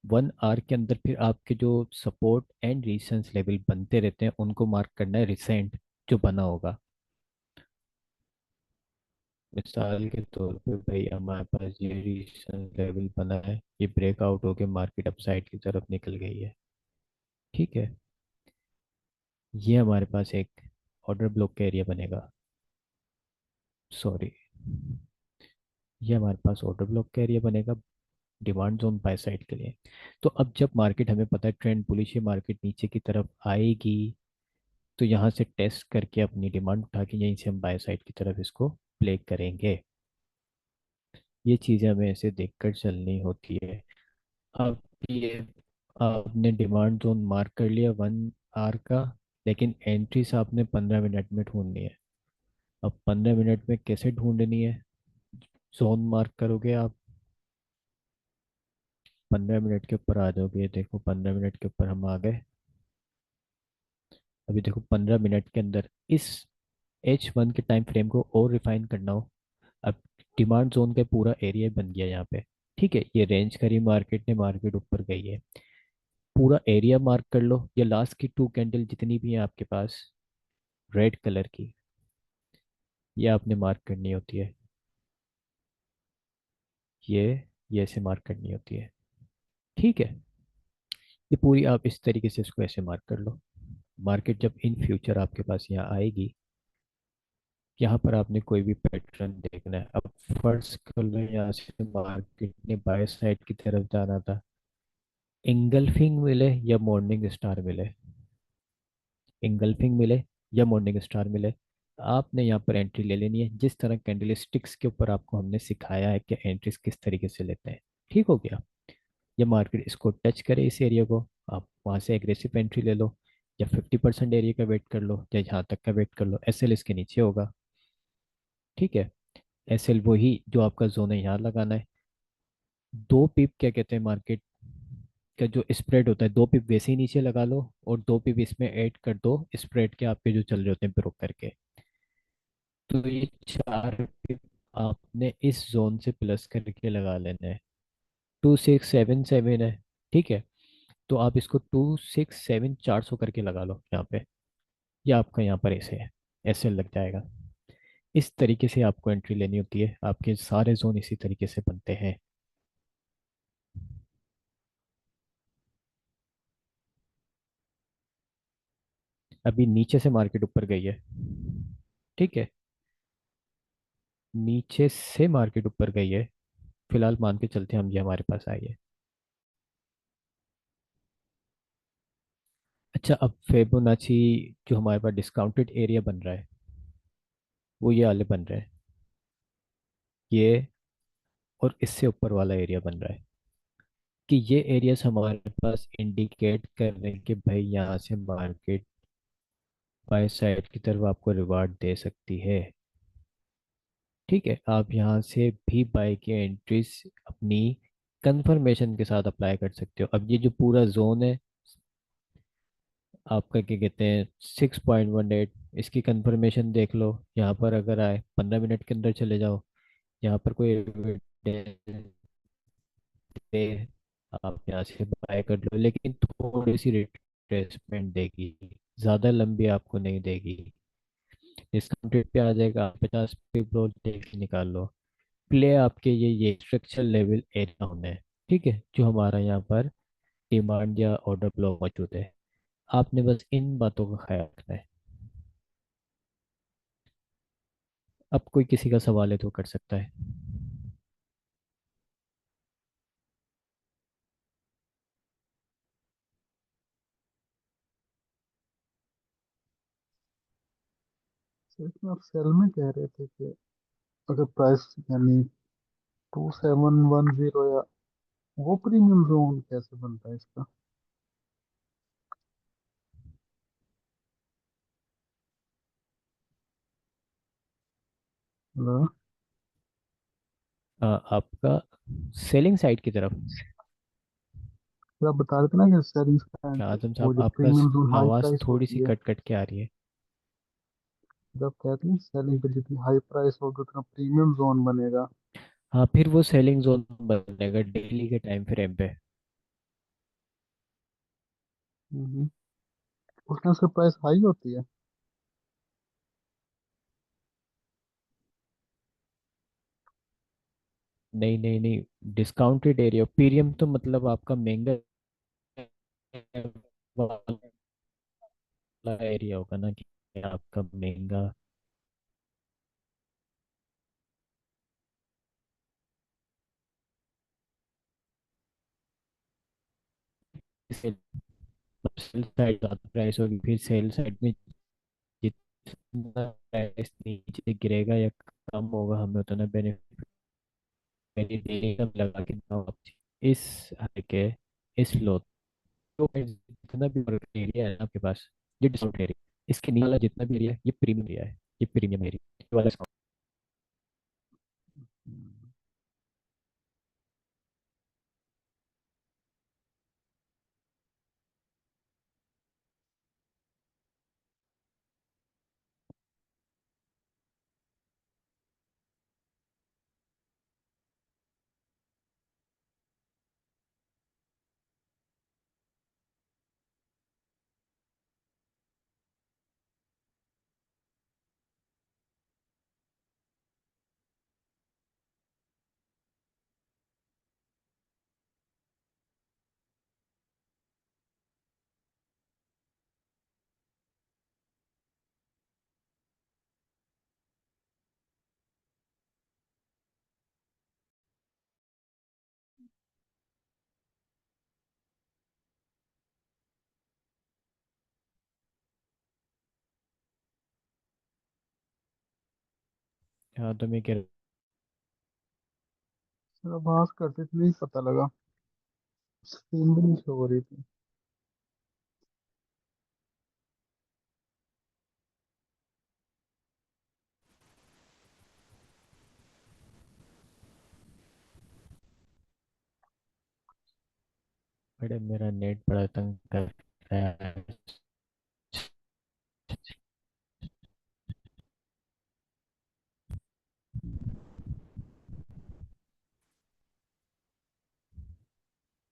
1 आवर के अंदर फिर आपके जो सपोर्ट एंड रेजिस्टेंस लेवल बनते रहते हैं उनको मार्क करना है, रिसेंट जो बना होगा। मिसाल के तौर पे भाई हमारे पास ये रेजिस्टेंस लेवल बना है, ये ब्रेकआउट होके मार्केट अपसाइड की तरफ निकल गई है। ठीक है। ये हमारे पास एक ऑर्डर ब्लॉक का एरिया बनेगा, सॉरी, ये हमारे पास ऑर्डर ब्लॉक का एरिया बनेगा डिमांड जोन बाय साइड के लिए। तो अब जब मार्केट, हमें पता है ट्रेंड बुलिश है, मार्केट नीचे की तरफ आएगी, तो यहाँ से टेस्ट करके अपनी डिमांड उठा के यहीं से हम बाय साइड की तरफ इसको प्ले करेंगे। ये चीज़ें हमें ऐसे देखकर चलनी होती है। अब ये आपने डिमांड जोन मार्क कर लिया 1 आवर का, लेकिन एंट्रीज आपने 15 मिनट में ढूंढनी है। अब 15 मिनट में कैसे ढूंढनी है, जोन मार्क करोगे आप, 15 मिनट के ऊपर आ जाओगे, देखो 15 मिनट के ऊपर हम आ गए। अभी देखो 15 मिनट के अंदर इस H1 के टाइम फ्रेम को और रिफाइन करना हो। अब डिमांड जोन का पूरा एरिया बन गया यहाँ पे। ठीक है, ये रेंज करी मार्केट ने, मार्केट ऊपर गई है, पूरा एरिया मार्क कर लो। ये लास्ट की 2 कैंडल जितनी भी हैं आपके पास रेड कलर की, ये आपने मार्क करनी होती है। ये ये ऐसे मार्क करनी होती है। ठीक है। ये पूरी आप इस तरीके से इसको ऐसे मार्क कर लो। मार्केट जब इन फ्यूचर आपके पास यहाँ आएगी, यहाँ पर आपने कोई भी पैटर्न देखना है। अब फर्स्ट कर लो, यहाँ से मार्केट ने बाय साइड की तरफ जाना था, इंगल्फिंग मिले या मॉर्निंग स्टार मिले, इंगल्फिंग मिले या मॉर्निंग स्टार मिले, आपने यहाँ पर एंट्री ले लेनी है। जिस तरह कैंडल स्टिक्स के ऊपर आपको हमने सिखाया है कि एंट्रीज किस तरीके से लेते हैं। ठीक हो गया। ये मार्केट इसको टच करे इस एरिया को, आप वहाँ से एग्रेसिव एंट्री ले लो, या 50% एरिया का वेट कर लो, या यहाँ तक का वेट कर लो, एसएल इसके नीचे होगा। ठीक है। एसएल वही जो आपका जोन है यहाँ लगाना है। 2 पिप क्या कहते हैं मार्केट का जो स्प्रेड होता है, 2 पिप वैसे ही नीचे लगा लो, और 2 पिप इसमें ऐड कर दो स्प्रेड के आपके जो चल रहे होते हैं ब्रोकर के। तो ये 4 पिप आपने इस जोन से प्लस करके लगा लेना है। 2677 है। ठीक है। तो आप इसको 267 400 करके लगा लो यहाँ पे, या आपका यहाँ पर ऐसे है, ऐसे लग जाएगा। इस तरीके से आपको एंट्री लेनी होती है, आपके सारे जोन इसी तरीके से बनते हैं। अभी नीचे से मार्केट ऊपर गई है। ठीक है। नीचे से मार्केट ऊपर गई है, फिलहाल मान के चलते हैं हम, ये हमारे पास आई है। अच्छा, अब फेबोनाची जो हमारे पास डिस्काउंटेड एरिया बन रहा है, वो ये वाले बन रहे हैं, ये और इससे ऊपर वाला एरिया बन रहा है। कि ये एरियाज हमारे पास इंडिकेट कर रहे हैं कि भाई यहाँ से मार्केट बाय साइड की तरफ आपको रिवार्ड दे सकती है। ठीक है, आप यहाँ से भी बाय की एंट्रीज अपनी कंफर्मेशन के साथ अप्लाई कर सकते हो। अब ये जो पूरा जोन है आपका, क्या कहते हैं, 6.18, इसकी कंफर्मेशन देख लो। यहाँ पर अगर आए 15 मिनट के अंदर चले जाओ, यहाँ पर कोई evidence दे, आप यहाँ से बाय कर लो, लेकिन थोड़ी सी रिट्रेसमेंट देगी, ज़्यादा लंबी आपको नहीं देगी। डिस्काउंट रेट पे आ जाएगा, 50 पे देख के निकाल लो। प्ले आपके ये स्ट्रक्चर लेवल एरिया होना है, ठीक है, जो हमारा यहाँ पर डिमांड या ऑर्डर फ्लो मौजूद है। आपने बस इन बातों का ख्याल रखना है। अब कोई किसी का सवाल है तो कर सकता है। सर इसमें आप सेल में कह रहे थे कि अगर प्राइस यानी 2710 या वो प्रीमियम जोन कैसे बनता है इसका? हेलो। आपका सेलिंग साइड की तरफ। तो आप बता रहे थे ना कि सेलिंग क्या पॉइंट आजम वो साहब, जो आपका प्रीमियम जोन हाई आवाज़ प्राइस थोड़ी सी होती है, कट कट के आ रही है। जब कहते हैं सेलिंग पे जितनी हाई प्राइस होगी उतना प्रीमियम जोन बनेगा। हाँ, फिर वो सेलिंग जोन बनेगा डेली के टाइम फ्रेम पे। हम्म। उसमें उसका प्राइस हाई होती है। नहीं नहीं नहीं, डिस्काउंटेड एरिया प्रीमियम तो मतलब आपका महंगा वाला एरिया होगा ना, कि आपका महंगा सेल साइड ज़्यादा प्राइस होगी, फिर सेल साइड में जितना प्राइस नीचे गिरेगा या कम होगा, हमें उतना बेनिफिट मेरी डेली का लगा के दो आप। इस के इस लो तो जितना भी एरिया है आपके पास, ये डिस्काउंट एरिया, इसके नीचे वाला जितना भी एरिया है ये प्रीमियम एरिया है। ये प्रीमियम एरिया वाला discount। हम्म। हाँ तो मैं कह सर आवाज करते थे नहीं पता लगा, स्क्रीन भी नहीं शो हो रही थी। बड़े, मेरा नेट बड़ा तंग कर रहा है।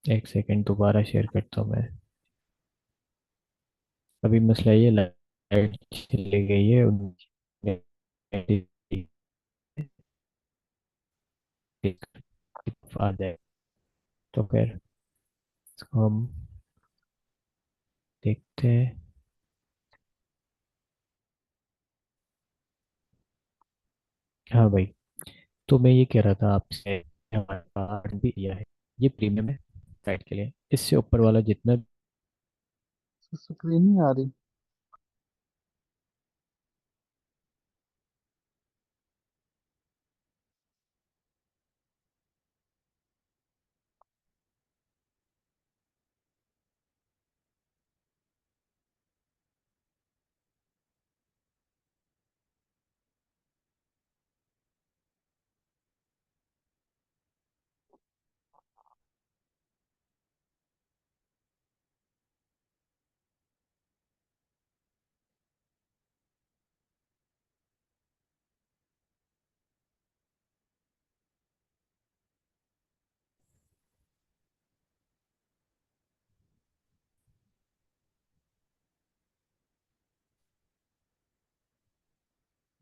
एक सेकंड, दोबारा शेयर करता हूँ मैं। अभी मसला ये, लाइट चली गई है आ जाए, तो फिर इसको हम देखते हैं। हाँ भाई, तो मैं ये कह रहा था आपसे, हमारे पास भी दिया है, ये प्रीमियम है साइट के लिए। इससे ऊपर वाला जितना स्क्रीन नहीं आ रही।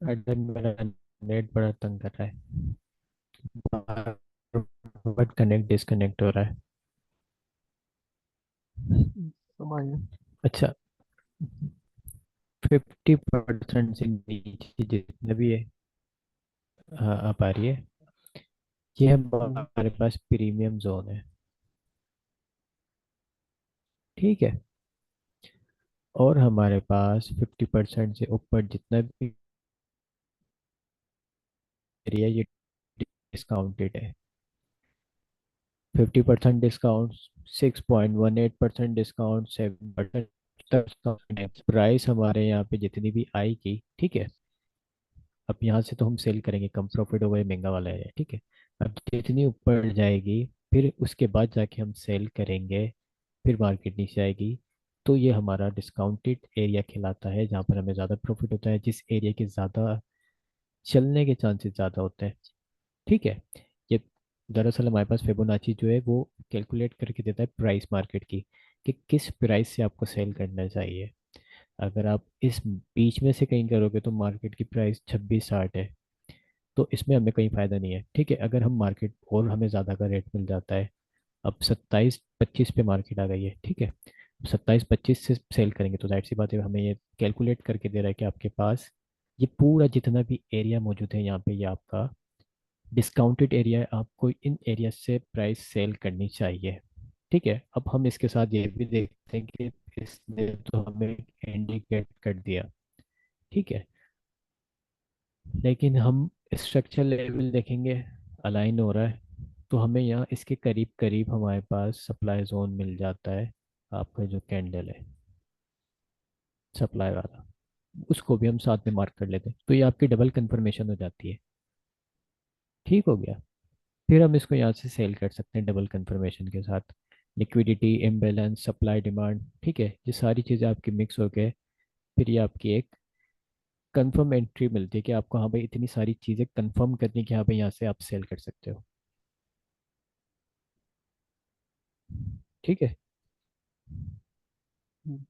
अरे मेरा नेट बड़ा तंग कर रहा है, बट कनेक्ट डिस्कनेक्ट हो रहा है। सब आइए। अच्छा, 50% से नीचे जितना भी है, हाँ आप आ रही है, ये हम्म, हमारे पास प्रीमियम जोन है। ठीक है, और हमारे पास 50% से ऊपर जितना भी एरिया, ये डिस्काउंटेड है। 50% डिस्काउंट, 6.18% डिस्काउंट, 7% डिस्काउंट, प्राइस हमारे यहाँ पे जितनी भी आएगी, ठीक है। अब यहाँ से तो हम सेल करेंगे, कम प्रॉफिट होगा, ये महंगा वाला है, ठीक है। अब जितनी ऊपर जाएगी, फिर उसके बाद जाके हम सेल करेंगे, फिर मार्केट नीचे आएगी, तो ये हमारा डिस्काउंटेड एरिया कहलाता है, जहाँ पर हमें ज़्यादा प्रॉफिट होता है, जिस एरिया के ज़्यादा चलने के चांसेस ज़्यादा होते हैं। ठीक है। ये दरअसल हमारे पास फिबोनाची जो है वो कैलकुलेट करके देता है प्राइस मार्केट की, कि किस प्राइस से आपको सेल करना चाहिए। अगर आप इस बीच में से कहीं करोगे तो मार्केट की प्राइस 26-60 है, तो इसमें हमें कहीं फ़ायदा नहीं है। ठीक है, अगर हम मार्केट और हमें ज़्यादा का रेट मिल जाता है, अब 27-25 पे मार्केट आ गई है, ठीक है, 27-25 से सेल करेंगे तो जाहिर सी बात है हमें ये कैलकुलेट करके दे रहा है कि आपके पास ये पूरा जितना भी एरिया मौजूद है यहाँ पे, ये आपका डिस्काउंटेड एरिया है, आपको इन एरिया से प्राइस सेल करनी चाहिए। ठीक है, अब हम इसके साथ ये भी देखते हैं कि इसने तो हमें इंडिकेट कर दिया, ठीक है, लेकिन हम स्ट्रक्चर लेवल देखेंगे, अलाइन हो रहा है, तो हमें यहाँ इसके करीब करीब हमारे पास सप्लाई जोन मिल जाता है। आपका जो कैंडल है सप्लाई वाला, उसको भी हम साथ में मार्क कर लेते हैं, तो ये आपकी डबल कंफर्मेशन हो जाती है। ठीक हो गया, फिर हम इसको यहाँ से सेल कर सकते हैं डबल कंफर्मेशन के साथ। लिक्विडिटी, इम्बैलेंस, सप्लाई डिमांड, ठीक है, ये सारी चीज़ें आपकी मिक्स हो गए, फिर ये आपकी एक कंफर्म एंट्री मिलती है कि आपको हाँ भाई इतनी सारी चीज़ें कंफर्म करनी कि हाँ भाई यहाँ से आप सेल कर सकते हो। ठीक है। हम्म,